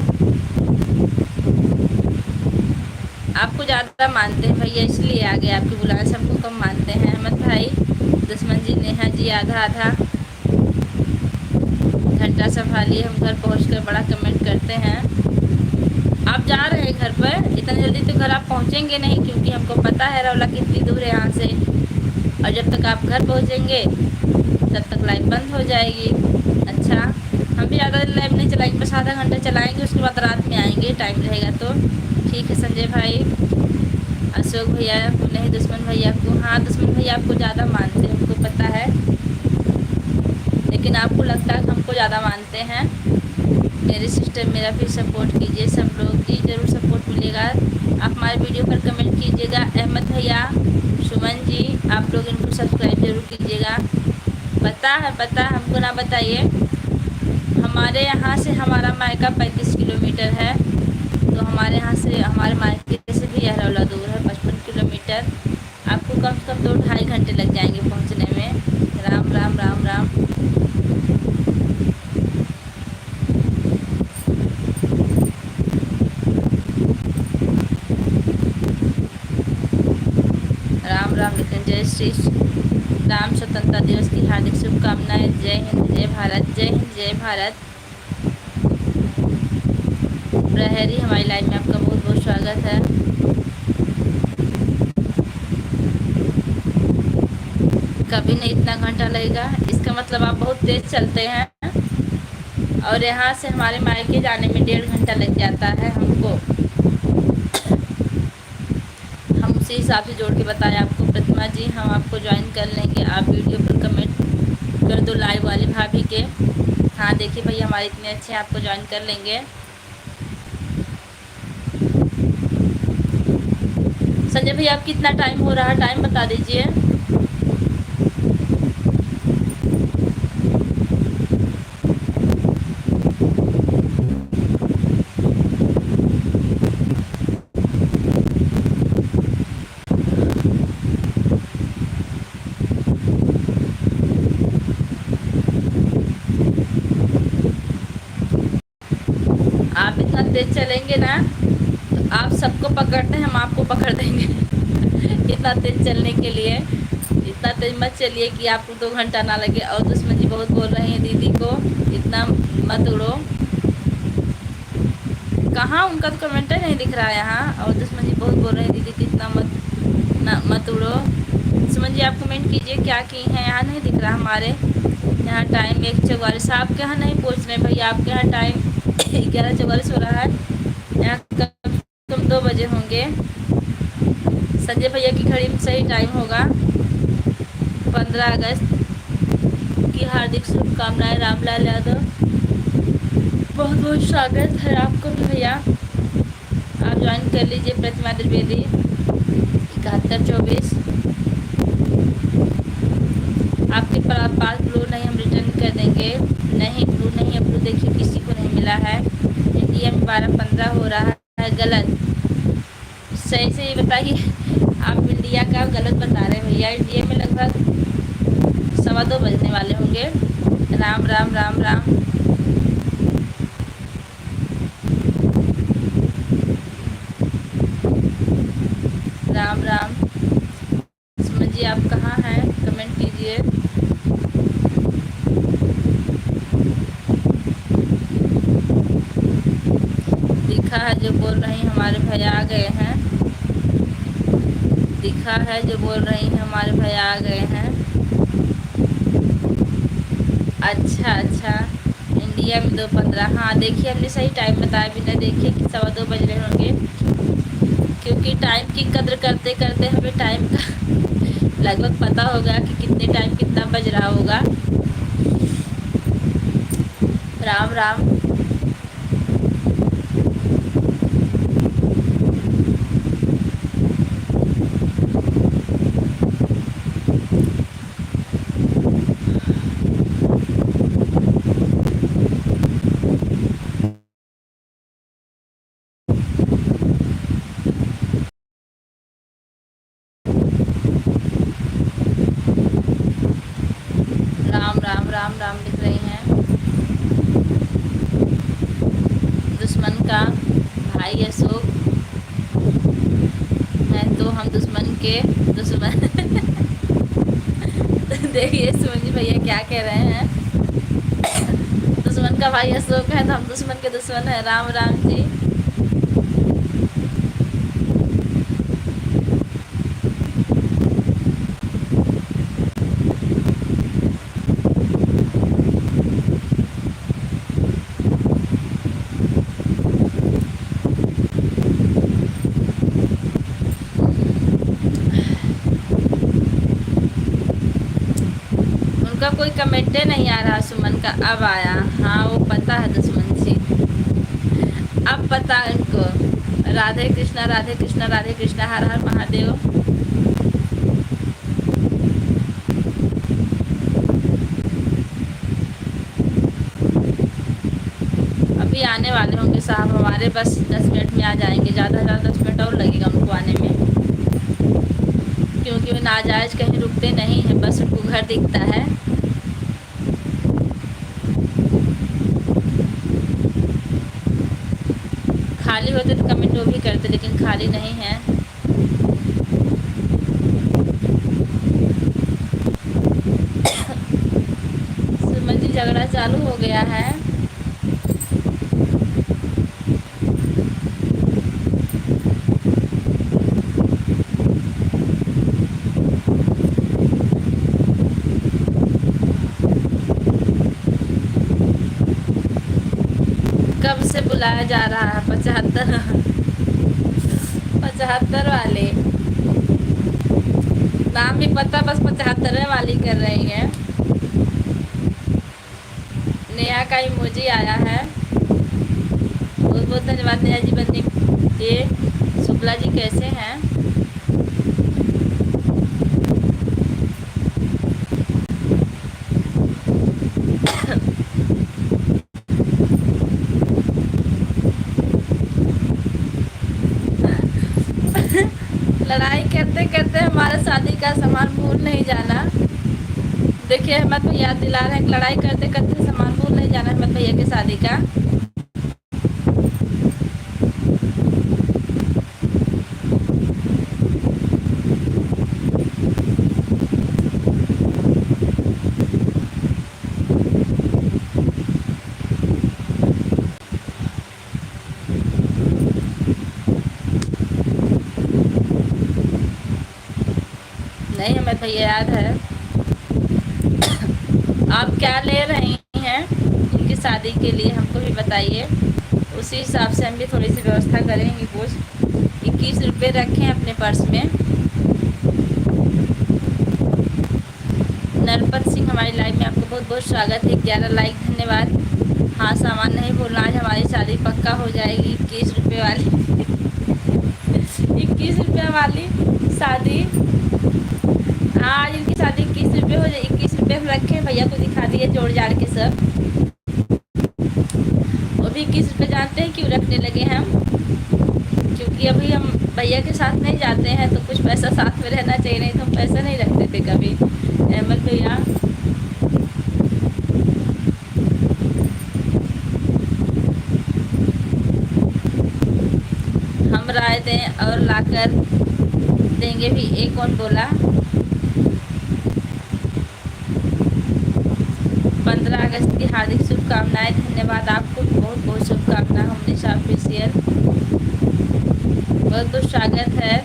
आपको ज़्यादा मानते हैं भैया, इसलिए आ गए। आपकी बुलाने से हमको कम मानते हैं। अहमद भाई, दुश्मन जी, नेहा जी आधा आधा घंटा संभालिए। हम घर पहुँचकर बड़ा कमेंट करते हैं। आप जा रहे हैं घर पर? इतना जल्दी तो घर आप पहुंचेंगे नहीं, क्योंकि हमको पता है रौला कितनी दूर है यहाँ से। और जब तक आप घर पहुंचेंगे तब तक लाइव बंद हो जाएगी। अच्छा, हम भी ज़्यादा लाइव नहीं चलाएंगे, बस आधा घंटा चलाएंगे, उसके बाद रात में आएंगे टाइम रहेगा तो। ठीक है संजय भाई। अशोक भैया को नहीं, दुश्मन भैया को। हाँ, दुश्मन भैया आपको ज़्यादा मानते हैं, हमको पता है, लेकिन आपको लगता है कि हमको ज़्यादा मानते हैं। मेरे सिस्टर मेरा भी सपोर्ट कीजिए सब लोग जी, ज़रूर सपोर्ट मिलेगा। आप हमारे वीडियो पर कमेंट कीजिएगा। अहमद भैया, सुमन जी, आप लोग इनको सब्सक्राइब जरूर कीजिएगा। पता है, हमको ना बताइए। हमारे यहाँ से हमारा मायका 35 किलोमीटर है, तो हमारे यहाँ से हमारे मायके से भी यह रौला दूर है 55 किलोमीटर। आपको कम से कम 2-2.5 घंटे लग जाएंगे पहुँचने में। राम राम राम राम। राम राम लिखन। जय श्री राम स्वतंत्रता दिवस की हार्दिक शुभकामनाएं। जय हिंद, जय भारत, जय हिंद, जय भारत। प्रहरी हमारी लाइफ में आपका बहुत बहुत स्वागत है। कभी नहीं इतना घंटा लगेगा, इसका मतलब आप बहुत तेज चलते हैं। और यहाँ से हमारे मायके जाने में 1.5 घंटा लग जाता है हमको। हम उसी हिसाब से जोड़ के बताएं आपको। प्रतिमा जी, हम आपको ज्वाइन कर लेंगे, आप वीडियो पर कमेंट कर दो लाइव वाली भाभी के। हाँ देखिए भैया हमारे इतने अच्छे, आपको ज्वाइन कर लेंगे। संजय भैया आप कितना टाइम हो रहा है, टाइम बता दीजिए। आप इतना तेज चलेंगे ना तो आप सबको पकड़ते हैं, हम आपको पकड़ देंगे। इतना तेज चलने के लिए इतना तेज मत चलिए कि आपको 2 घंटा ना लगे। और दुश्मन जी बहुत बोल रहे हैं दीदी को इतना मत उड़ो। कहाँ उनका तो कमेंट नहीं दिख रहा है यहाँ। और दुश्मन जी बहुत बोल रहे हैं दीदी इतना मत उड़ो। दुश्मन जी आप कमेंट कीजिए क्या की हैं, यहाँ नहीं दिख रहा हमारे यहाँ। टाइम 1:44। आपके यहाँ नहीं पहुँच रहे भैया, आपके यहाँ टाइम 11:44 हो रहा है। यहाँ कम 2 बजे होंगे। संजय भैया की घड़ी में सही टाइम होगा। 15 अगस्त की हार्दिक शुभकामनाएं। रामलाल यादव बहुत बहुत स्वागत है आपको भी भैया, आप ज्वाइन कर लीजिए। प्रतिमा त्रिवेदी 7124। आपके पास ब्लू नहीं, हम रिटर्न कर देंगे। नहीं ब्लू नहीं है, ब्लू देखिए किसी को नहीं मिला है। इंडिया में 12:15 हो रहा है। गलत, सही से ये बताइए। आप इंडिया का गलत बता रहे हैं भैया। इंडिया में लगभग 2:15 बजने वाले होंगे। राम राम राम राम। राम राम। सुमन जी आप कहाँ हैं, कमेंट कीजिए। दिखा है जो बोल रही हमारे भैया आ गए हैं। दिखा है जो बोल रही हैं हमारे भाई आ गए हैं। अच्छा अच्छा, इंडिया में 2:15। हाँ देखिए हमने सही टाइम बताया बिना देखे कि 2:15 बज रहे होंगे, क्योंकि टाइम की कद्र करते करते हमें टाइम का लगभग पता होगा कि कितने टाइम कितना बज रहा होगा। राम राम। राम राम राम राम लिख रही हैं। दुश्मन का भाई अशोक है तो हम दुश्मन के दुश्मन देखिए सुमन जी भैया क्या कह रहे हैं। दुश्मन का भाई अशोक है तो हम दुश्मन के दुश्मन है। राम राम जी। उनका कोई कमेंटे नहीं आ रहा सुमन का, अब आया। हाँ वो पता है दुश्मन जी, अब पता है उनको। राधे कृष्णा राधे कृष्णा राधे कृष्णा, हर हर महादेव। अभी आने वाले होंगे साहब हमारे, बस 10 मिनट में आ जाएंगे, ज़्यादा से ज़्यादा 10 मिनट और लगेगा उनको आने में, क्योंकि वो नाजायज़ कहीं रुकते नहीं हैं, बस उनको घर दिखता है। खाली होते तो कमेंट वो भी करते, लेकिन खाली नहीं है। सुमन जी झगड़ा चालू हो गया है। कब से बुलाया जा रहा है 75 75 वाले, नाम भी पता, बस 75 वाली कर रही है। नेहा का इमोजी आया है, बहुत बहुत धन्यवाद नेहा जी बनने के। शुक्ला जी कैसे हैं? लड़ाई करते करते हमारे शादी का सामान भूल नहीं जाना। देखिए अहमद भैया याद दिला रहे हैं, लड़ाई करते करते सामान भूल नहीं जाना अहमद भैया की शादी का। नहीं हमें भैया याद है। आप क्या ले रही हैं इनकी शादी के लिए हमको भी बताइए, उसी हिसाब से हम भी थोड़ी सी व्यवस्था करेंगे। कुछ 21 रुपये रखें अपने पर्स में। नरपत सिंह हमारी लाइव में आपको बहुत बहुत स्वागत है, 11 लाइक धन्यवाद। हाँ सामान नहीं भूलना, आज हमारी शादी पक्का हो जाएगी 21 रुपये वाली 21 रुपये वाली शादी। हाँ आज इनकी शादी 21 रुपये हो जाए, 21 रुपये हम रखे भैया को दिखा दिए जोड़ जाड़ के सब। वो भी 21 रुपये जानते हैं क्यों रखने लगे हम, क्योंकि अभी हम भैया के साथ नहीं जाते हैं तो कुछ पैसा साथ में रहना चाहिए, नहीं तो हम पैसा नहीं रखते थे कभी। अहमद भैया हम राय दें और लाकर देंगे भी, एक कौन बोला। 15 अगस्त की हार्दिक शुभकामनाएं, धन्यवाद आपको बहुत बहुत शुभकामना। हमेशा ऑफिशियल बहुत बहुत स्वागत है।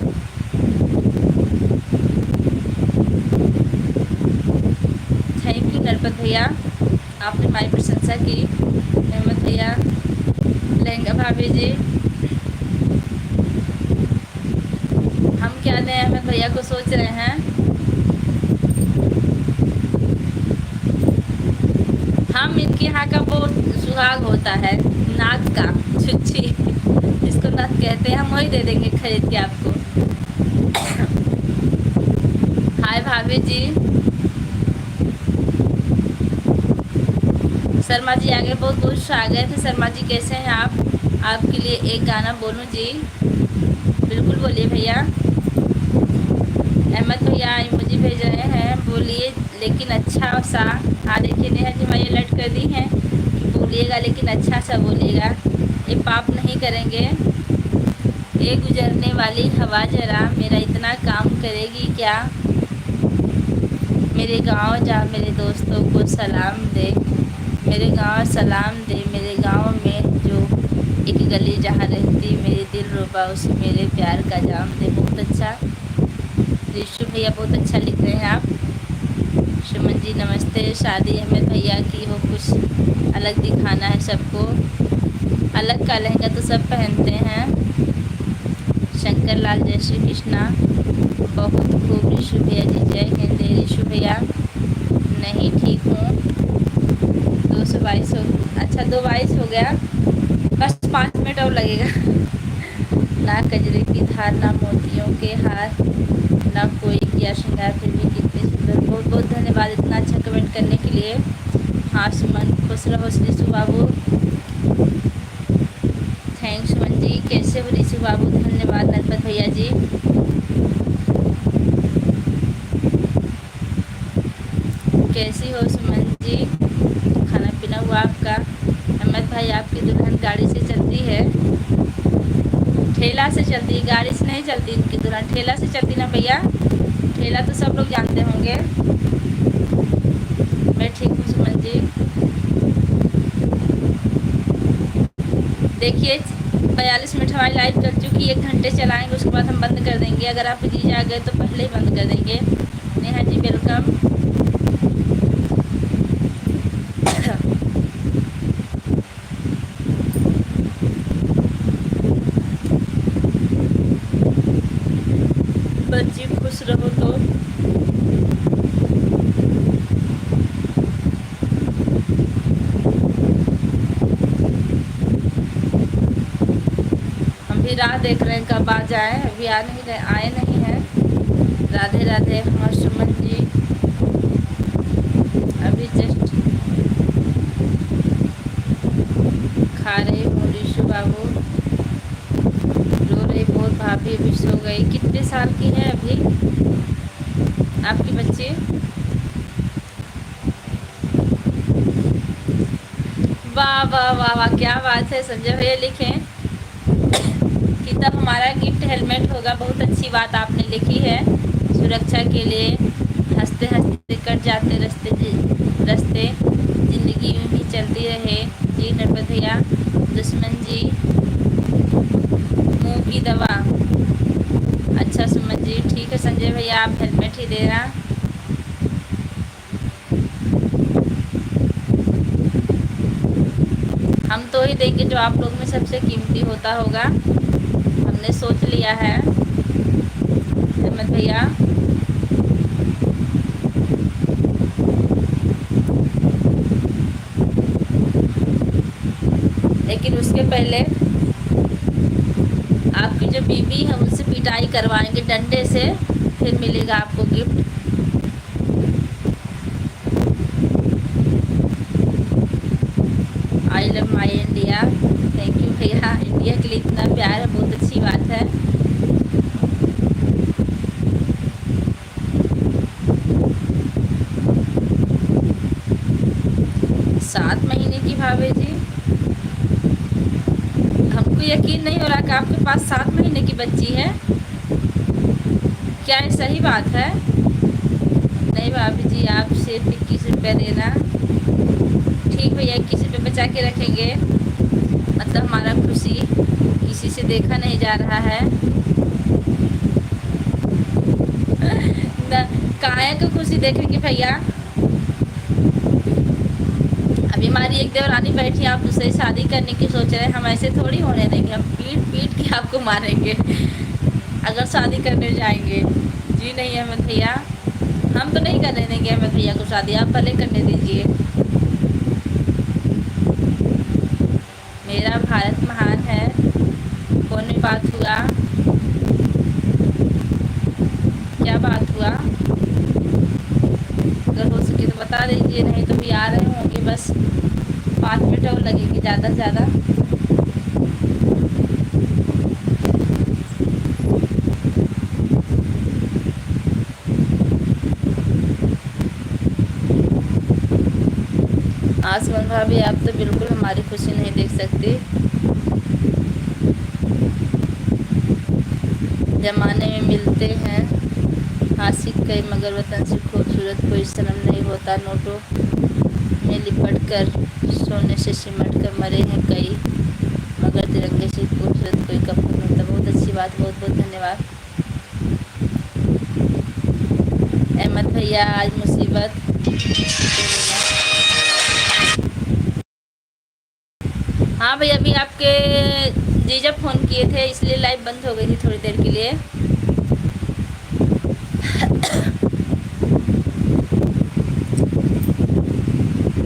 नरपत भैया, आपने हमारी प्रशंसा की। अहमद भैया, लहंगा भाभी जी, हम क्या दें अहमद भैया को सोच रहे हैं। हम इनके यहाँ का वो सुहाग होता है नाक का छुच्छी, जिसको नाक कहते हैं, हम वही दे देंगे खरीद के आपको। हाय भाभी जी, शर्मा जी आगे बहुत बहुत आ गए थे। शर्मा जी कैसे हैं आप? आपके लिए एक गाना बोलूं जी? बिल्कुल बोलिए भैया। अहमद भैया इमोजी भेज रहे हैं, बोलिए लेकिन अच्छा सा। हाँ देखिए नेहा जी हमारी अलर्ट कर दी हैं कि बोलिएगा लेकिन अच्छा सा बोलिएगा, ये पाप नहीं करेंगे। ये गुजरने वाली हवा जरा मेरा इतना काम करेगी क्या? मेरे गांव जा मेरे दोस्तों को सलाम दे, मेरे गांव सलाम दे, मेरे गांव में जो एक गली जहाँ रहती मेरे दिल रुबा उसे मेरे प्यार का जाम दे। बहुत अच्छा ऋषु भैया, बहुत अच्छा लिख रहे हैं आप। सुमन जी नमस्ते। शादी अहमद भैया की हो, कुछ अलग दिखाना है सबको। अलग का लहंगा तो सब पहनते हैं। शंकर लाल जय श्री कृष्णा, बहुत खूब ऋषु भैया जी, जय हिंद। ऋषु भैया नहीं ठीक हूँ, 222 हो, अच्छा 222 हो गया, बस 5 मिनट और लगेगा। ना कजरे की धार, ना मोतियों के हार, ना कोई किया श्रृंगार, फिर भी कितनी सुंदर। बहुत बहुत धन्यवाद इतना अच्छा कमेंट करने के लिए। हाँ सुमन, खुश रहो ऋषु बाबू। थैंक्स सुमन जी। कैसे हो ऋषु बाबू? धन्यवाद नरपत भैया जी। कैसी हो सुमन जी? खाना पीना हुआ आपका? अहमद भाई आपकी दुल्हन गाड़ी से चलती है? ठेला से चलती है, गाड़ी से नहीं चलती इनकी दुल्हन, ठेला से चलती ना भैया। ठेला तो सब लोग जानते होंगे। मैं ठीक हूँ सुमन जी। देखिए 42 मिनट हमारी लाइव चल चुकी, 1 घंटे चलाएंगे उसके बाद हम बंद कर देंगे। अगर आप जीजा आ गए तो पहले ही बंद कर देंगे। नेहा जी वेलकम। बच्ची खुश रहो तो हम भी राह देख रहे हैं कब आ जाए, अभी आ नहीं रहे, आए नहीं हैं। राधे राधे। हाँ सुमन जी अभी जस्ट खा रही हूँ। ऋषु बाबू रो रही बहुत, भाभी अभी सो गई। कितने साल की है अभी आपकी बच्ची? वाह वाह वाह वाह, क्या बात है। संजय भैया लिखें कि तब हमारा गिफ्ट हेलमेट होगा। बहुत अच्छी बात आपने लिखी है, सुरक्षा के लिए। हंसते हंसते कट जाते रास्ते, रास्ते जिंदगी यूं ही चलती रहे। जी नरपत भैया। दुश्मन जी मुंह की दवा। अच्छा सुमन जी ठीक है। संजय भैया आप हेलमेट ही देना। हम तो ही देंगे जो आप लोग में सबसे कीमती होता होगा, हमने सोच लिया है। अहमद भैया लेकिन उसके पहले आपकी जो बीबी है उनसे पिटाई करवाएंगे डंडे से, फिर मिलेगा आपको gift. I love my India. Thank you भैया, इंडिया के लिए इतना प्यार है, बहुत अच्छी बात है। 7 महीने की भाभी जी, हमको यकीन नहीं हो रहा कि आपके पास 7 महीने की बच्ची है। क्या ये सही बात है? नहीं भाभी जी, आप सिर्फ 21 रुपये देना। ठीक भैया, 21 रुपये बचा के रखेंगे, मतलब हमारा खुशी किसी से देखा नहीं जा रहा है। काया को खुशी देखेंगे भैया। अभी हमारी एक देवरानी बैठी, आप दूसरी शादी करने की सोच रहे हैं, हम ऐसे थोड़ी होने देंगे, हम पीट पीट के आपको मारेंगे अगर शादी करने जाएंगे। जी नहीं अहमद भैया, हम तो नहीं करने देंगे अहमद भैया को शादी, आप भले करने दीजिए। मेरा भारत महान है, कौन में बात हुआ, क्या बात हुआ, अगर हो सके तो बता दीजिए, नहीं तो भी आ रहे होंगे, बस 5 मिनट और लगेगी ज़्यादा से ज़्यादा। आसमान भाभी, आप तो बिल्कुल हमारी खुशी नहीं देख सकती। जमाने में मिलते हैं आशिक कई, मगर वतन से खूबसूरत कोई सनम नहीं होता। नोटों में लिपट कर, सोने से सिमट कर मरे हैं कई, मगर तिरंगे से खूबसूरत कोई कफन नहीं होता। बहुत अच्छी बात, बहुत बहुत धन्यवाद अहमद भैया। आज मुसीबत, हाँ भैया, अभी आपके जीजा फ़ोन किए थे इसलिए लाइव बंद हो गई थी थोड़ी देर के लिए।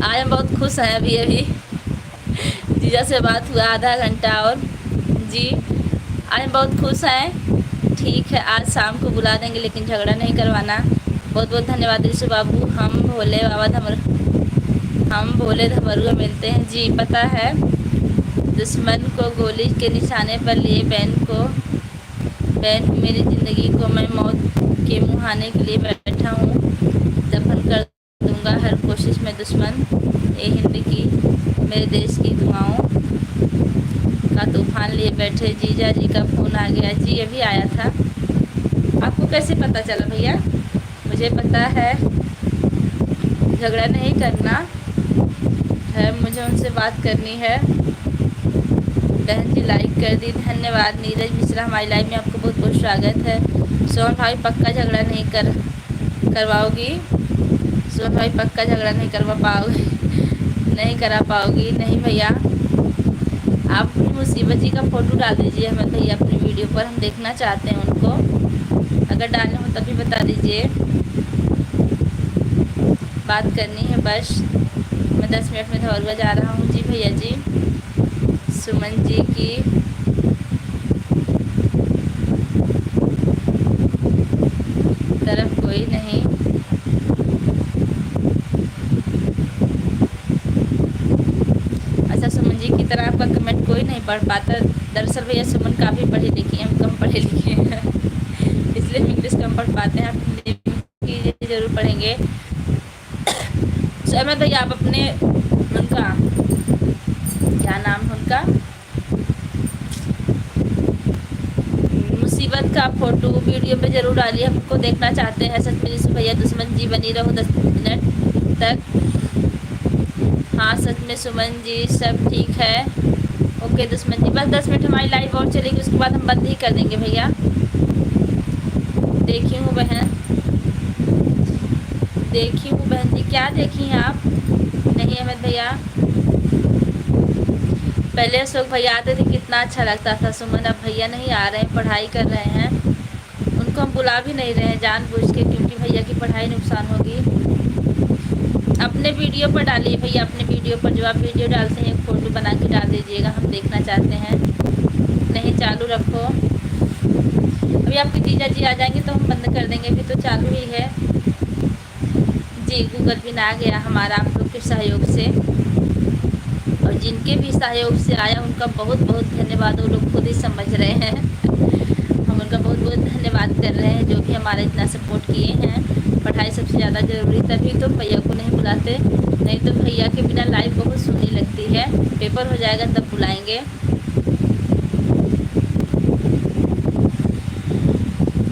आज हम बहुत खुश हैं। अभी अभी जीजा से बात हुआ आधा घंटा और जी, आज हम बहुत खुश हैं। ठीक है, आज शाम को बुला देंगे, लेकिन झगड़ा नहीं करवाना। बहुत बहुत धन्यवाद ऋषि बाबू। हम भोले धमरुआ मिलते हैं। जी पता है, दुश्मन को गोली के निशाने पर लिए बहन मेरी ज़िंदगी को मैं मौत के मुहाने के लिए बैठा हूँ। दफन कर दूंगा हर कोशिश में दुश्मन, ए हिंद की मेरे देश की दुआओं का तूफान लिए बैठे। जीजा जी का फ़ोन आ गया। जी अभी आया था। आपको कैसे पता चला भैया? मुझे पता है, झगड़ा नहीं करना है, मुझे उनसे बात करनी है। बहन जी लाइक कर दी, धन्यवाद। नीरज मिश्रा, हमारी लाइव में आपको बहुत बहुत स्वागत है। सोहन भाई पक्का झगड़ा नहीं करवाओगी? सोहन भाई पक्का झगड़ा नहीं करवा पाओगे? नहीं करा पाओगी? नहीं भैया, आप मुसीबत जी का फ़ोटो डाल दीजिए अहमद भैया अपनी वीडियो पर, हम देखना चाहते हैं उनको। अगर डालने हो तभी बता दीजिए। बात करनी है बस, मैं 10 मिनट में धौरवा जा रहा हूँ। जी भैया जी, सुमन जी की तरफ कोई नहीं। अच्छा, सुमन जी की तरह आपका कमेंट कोई नहीं पढ़ पाता। दरअसल भैया सुमन काफ़ी पढ़ी लिखी हैं, हम कम पढ़े लिखे हैं इसलिए हम इंग्लिश कम पढ़ पाते हैं। आप हिंदी जरूर पढ़ेंगे। अहमद भैया, आप अपने उनका क्या नाम है, उनका मुसीबत का फ़ोटो वीडियो में ज़रूर डालिए, हमको देखना चाहते हैं। सच में ऋषि भैया, दुश्मन जी बनी रहो 10 मिनट तक। हाँ सच में सुमन जी, सब ठीक है। ओके दुश्मन जी, बस 10 मिनट हमारी लाइव और चलेगी, उसके बाद हम बंद ही कर देंगे भैया। देखी हूँ बहन, देखी हूँ बहन जी। क्या देखी हैं आप? नहीं अहमद भैया, पहले अशोक भैया आते थे, कितना अच्छा लगता था। सुमन अब भैया नहीं आ रहे हैं, पढ़ाई कर रहे हैं। उनको हम बुला भी नहीं रहे हैं जानबूझ के, क्योंकि भैया की पढ़ाई नुकसान होगी। अपने वीडियो पर डालिए भैया, अपने वीडियो पर जो आप वीडियो डालते हैं एक फ़ोटो बना के डाल दीजिएगा, हम देखना चाहते हैं। नहीं चालू रखो, अभी आपके जीजा जी आ जाएंगे तो हम बंद कर देंगे, अभी तो चालू ही है। जी गूगल पिन आ गया हमारा आप लोग के सहयोग से, और जिनके भी सहयोग से आया उनका बहुत बहुत धन्यवाद। वो लोग खुद ही समझ रहे हैं, हम उनका बहुत बहुत धन्यवाद कर रहे हैं जो भी हमारा इतना सपोर्ट किए हैं। पढ़ाई सबसे ज़्यादा ज़रूरी, तभी तो भैया को नहीं बुलाते, नहीं तो भैया के बिना लाइफ बहुत सुनी लगती है। पेपर हो जाएगा तब बुलाएंगे।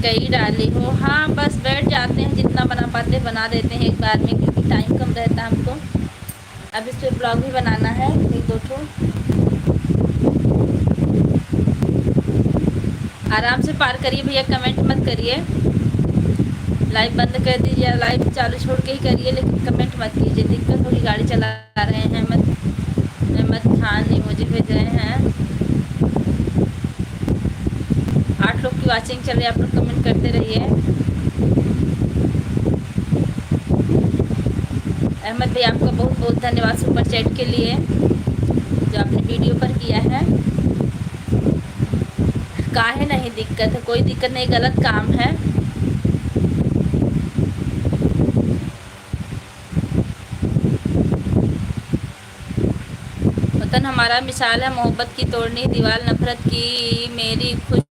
कई डाली हो? हाँ बस बैठ जाते हैं, जितना बना पाते बना देते हैं एक बार में, क्योंकि टाइम कम रहता है हमको। अब इस पर ब्लॉग भी बनाना है 1-2 ठो। आराम से पार करिए भैया, कमेंट मत करिए। लाइव बंद कर दीजिए या लाइव चालू छोड़ के ही करिए, लेकिन कमेंट मत कीजिए, दिक्कत होगी। गाड़ी चला रहे हैं। अहमद खान इमोजी भेज रहे हैं। 8 लोग की वाचिंग चल रही है, आप लोग कमेंट करते रहिए। अहमद भाई आपका बहुत बहुत धन्यवाद सुपर चैट के लिए जो आपने वीडियो पर किया है। काहे नहीं दिक्कत है, कोई दिक्कत नहीं, गलत काम है। वतन हमारा मिसाल है मोहब्बत की तोड़नी दीवार नफरत की, मेरी खुश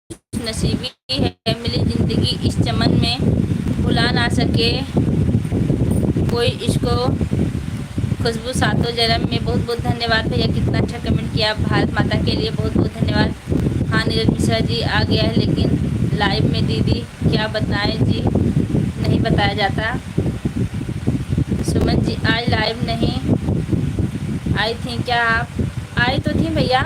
नसीबी है मिली ज़िंदगी इस चमन में, भुला ना सके कोई इसको खुशबू सातों जन्म में। बहुत बहुत धन्यवाद भैया, कितना अच्छा कमेंट किया। भारत माता के लिए बहुत बहुत धन्यवाद। हाँ नीरज मिश्रा जी आ गया है, लेकिन लाइव में दीदी क्या बताएं जी, नहीं बताया जाता। सुमन जी आज लाइव नहीं आई थी क्या? आप आई तो थी भैया।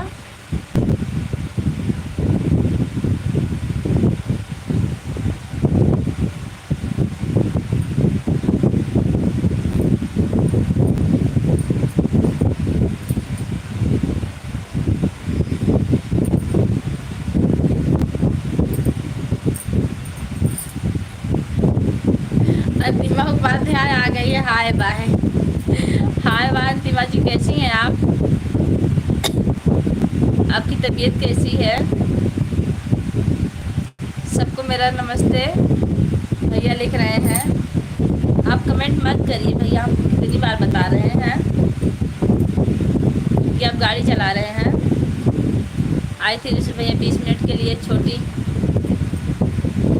प्रतिमा उपाध्याय आ गई है। हाय बाय, हाय बाय प्रतिमा जी, कैसी हैं आप? आपकी तबीयत कैसी है? सबको मेरा नमस्ते भैया लिख रहे हैं। आप कमेंट मत करिए भैया, हम कितनी बार बता रहे हैं कि आप गाड़ी चला रहे हैं। आई थी ऋषि भैया 20 मिनट के लिए, छोटी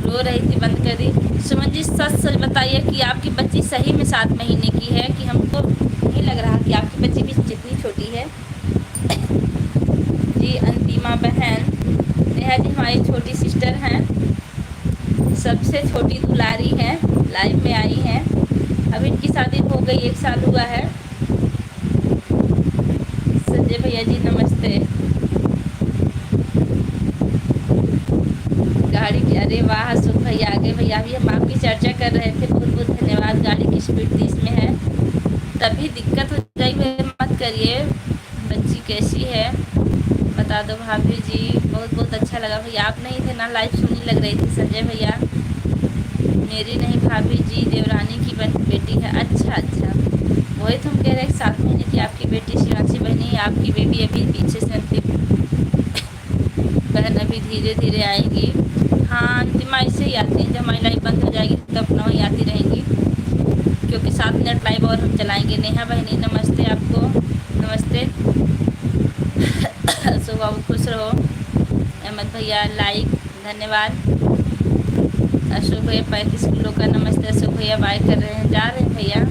रो रही थी, बंद कर दी। सुमन जी सच सच बताइए कि आपकी बच्ची सही में 7 महीने की है कि हमको नहीं लग रहा कि आपकी बच्ची भी जितनी छोटी है। जी अंतिमा बहन, नेहा जी हमारी छोटी सिस्टर हैं, सबसे छोटी दुलारी हैं, लाइव में आई हैं। अब इनकी शादी हो गई, 1 साल हुआ है। संजय भैया जी नमस्ते। गाड़ी की, अरे वाह सुख भैया आ गए। भैया अभी हम आपकी चर्चा कर रहे थे, बहुत बहुत धन्यवाद। गाड़ी की स्पीड 30 में है, तभी दिक्कत हो जाएगी, मत करिए। बच्ची कैसी है बता दो भाभी जी। बहुत बहुत अच्छा लगा भैया, आप नहीं थे ना, लाइव सुनने लग रही थी। संजय भैया मेरी नहीं भाभी जी, देवरानी की बेटी है। अच्छा अच्छा, वही तो हम कह रहे हैं 7 महीने की आपकी बेटी शिवांशी बहनी, आपकी बेबी अभी पीछे से अंतिम बहन अभी धीरे धीरे आएगी। हाँ अंतिमा ऐसे ही आती है, जब हमारी लाइव बंद हो जाएगी तब अपना वही आती रहेंगी, क्योंकि 7 मिनट लाइव और हम चलाएंगे। नेहा बहनी नमस्ते आपको, नमस्ते। सुबह खुश रहो। अहमद भैया लाइक धन्यवाद। अशोक भैया 35 किलो का नमस्ते। अशोक भैया बाय कर रहे हैं, जा रहे हैं भैया।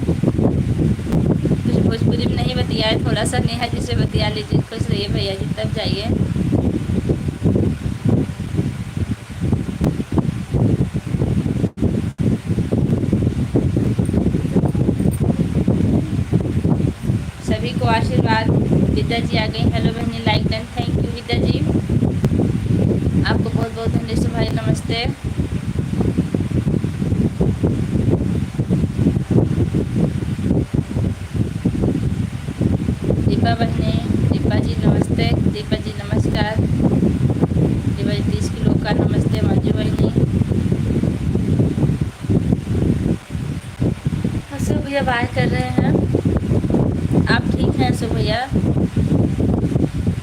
कुछ भोजपुरी में नहीं बतिया है, थोड़ा सा नेहा जी से बतिया लीजिए। खुश रहिए भैया जी, तब जाइए। सभी को आशीर्वाद। विद्या जी आ गई, हेलो बहनी, लाइक डन, थैंक यू विद्या जी, आपको बहुत बहुत धन्यवाद भाई, नमस्ते। दीपा बहने, दीपा जी नमस्ते, दीपा जी नमस्कार। दीपा जी 30 किलो का नमस्ते। मंजू बहनी, अशोक भैया बाय कर रहे हैं, आप ठीक हैं अशोक भैया?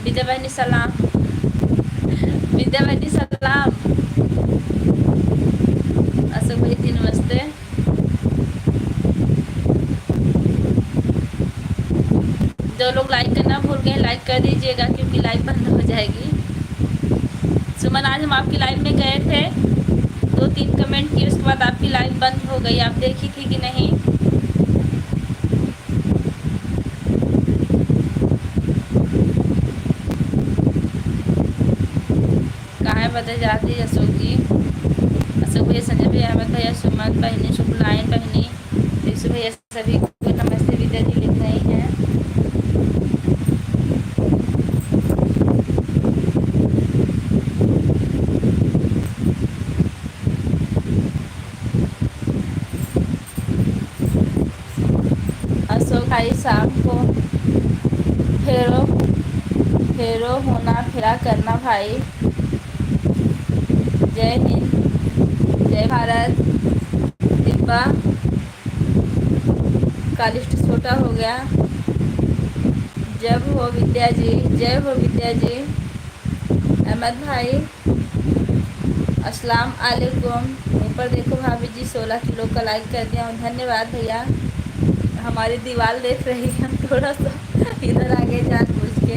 विद्या बहनी सलाम, विद्या बहनी सलाम। अशोक भैया जी नमस्ते। जो लोग लाइक करना भूल गए लाइक कर दीजिएगा, क्योंकि लाइव बंद हो जाएगी। सुमन आज हम आपकी लाइव में गए थे, 2-3 कमेंट किए, उसके बाद आपकी लाइव बंद हो गई। आप देखी थी कि नहीं? कहाँ बदल जाती है अशोक जी? अशोक भैया, संजय भैया, अहमद भैया, सुमन बहनी, शुक्लायन बहनी, यीशु भैया, सभी को नमस्ते। विद्या जी लिख रही हैं। भाई शाम को फेरो फेरो होना फिरा करना भाई। जय हिंद, जय भारत। डिब्बा का लिस्ट छोटा हो गया। जब हो विद्या जी, जय हो विद्या जी। अहमद भाई अस्सलाम वालेकुम। ऊपर देखो भाभी जी 16 किलो का लाइक कर दिया हूँ, धन्यवाद भैया। हमारी दीवार देख रही है, हम थोड़ा सा इधर आगे जान पूछ के।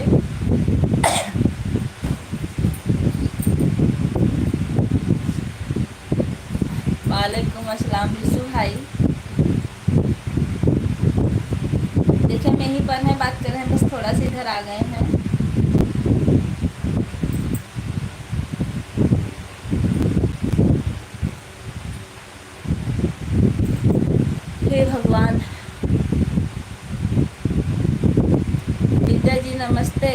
वालेकुम अस्सलाम विशु भाई। देखिए मैं ही पर है बात कर रहे हैं, बस थोड़ा सा इधर आ गए हैं। हे भगवान। विद्या जी नमस्ते।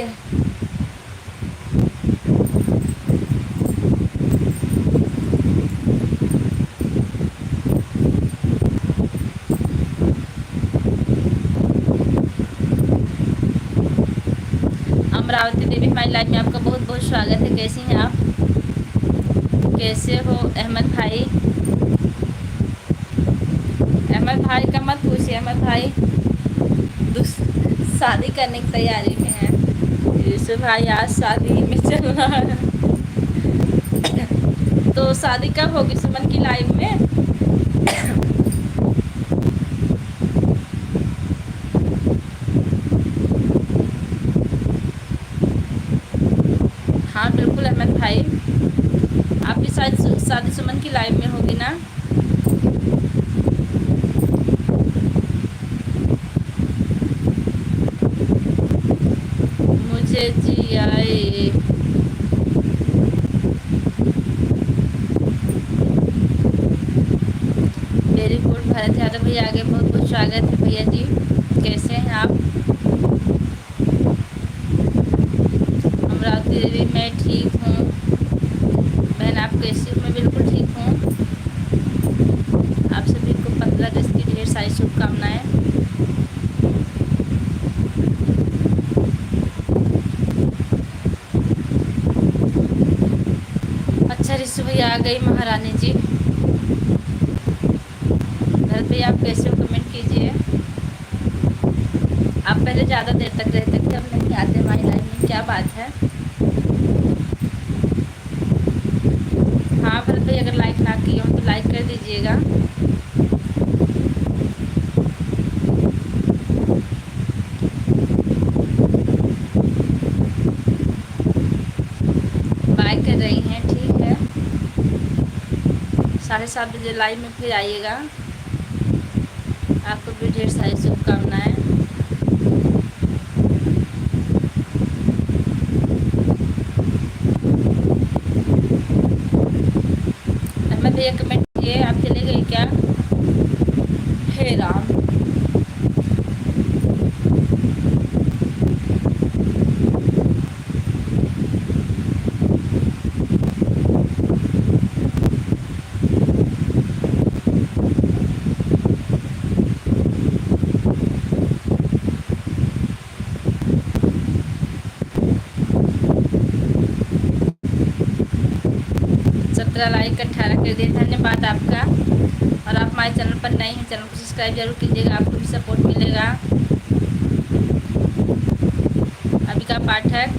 अमरावती देवी हमारी लाइफ में आपका बहुत बहुत स्वागत है। कैसी हैं आप, कैसे हो अहमद भाई? अहमद भाई का मत पूछिए, अहमद भाई शादी करने की तैयारी में है। यूसुफ भाई आज शादी में चल रहा है। तो शादी कब होगी सुमन की लाइफ में? हाँ बिल्कुल अहमद भाई, आपकी शायद शादी सुमन की लाइफ में होगी ना। मुझे जी आए। वेरी गुड भरत यादव भैया, आगे बहुत बहुत स्वागत है भैया जी। कैसे हैं आप? अमरावती देवी मैं ठीक हूँ बहन, आप कैसी हो? मैं बिल्कुल ठीक हूँ। आप सभी को 15 अगस्त की ढेर सारी शुभकामनाएं। अच्छा रिशु भैया आ गई महारानी जी। भरत भैया आप कैसे हो कमेंट कीजिए। आप पहले ज़्यादा देर तक रहते थे, अब नहीं आते हमारी लाइफ में, क्या बात है? हाँ भरत भैया, अगर लाइक ना किए हो तो लाइक कर दीजिएगा। बाय कर रही हैं, ठीक है। 7:30 बजे लाइव में फिर आइएगा। आपको भी ढेर सारी शुभकामनाएं। अहमद भैया कमेंट किए, आप चले गए क्या? हे राम। लाइक 18 कर दिए, धन्यवाद आपका। और आप हमारे चैनल पर नए हैं, चैनल को सब्सक्राइब जरूर कीजिएगा, आपको भी सपोर्ट मिलेगा। अभी का पाठक,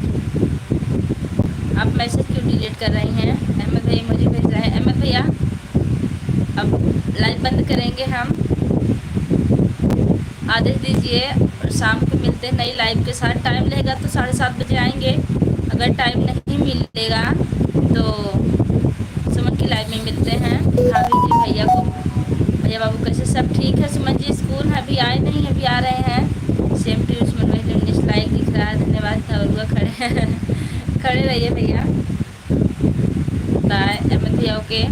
आप मैसेज क्यों डिलीट कर रही हैं? अहमद भैया मुझे भेज रहे हैं। अहमद भैया अब लाइव बंद करेंगे हम, आदेश दीजिए और शाम को मिलते हैं नई लाइव के साथ। टाइम रहेगा तो 7:30 बजे आएंगे, अगर टाइम नहीं मिलेगा तो सुमन की लाइव में मिलते हैं। भाभी जी भैया को, भैया बाबू कैसे, सब ठीक है? सुमन जी स्कूल है, अभी आए नहीं, अभी आ रहे हैं। सेम टू यू सुमन भाई, 19 लाइक दिख रहा है, धन्यवाद। था खड़े खड़े रहिए भैया। बाय अहमद भैया, ओके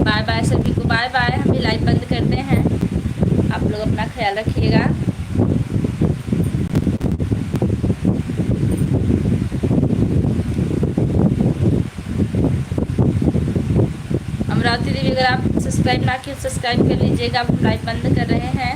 बाय बाय सभी को, बाय बाय। हम भी लाइव बंद करते हैं, आप लोग अपना ख्याल रखिएगा। अमरावती देवी, अगर आप सब्सक्राइब ना किया सब्सक्राइब कर लीजिएगा। अब हम लाइव बंद कर रहे हैं।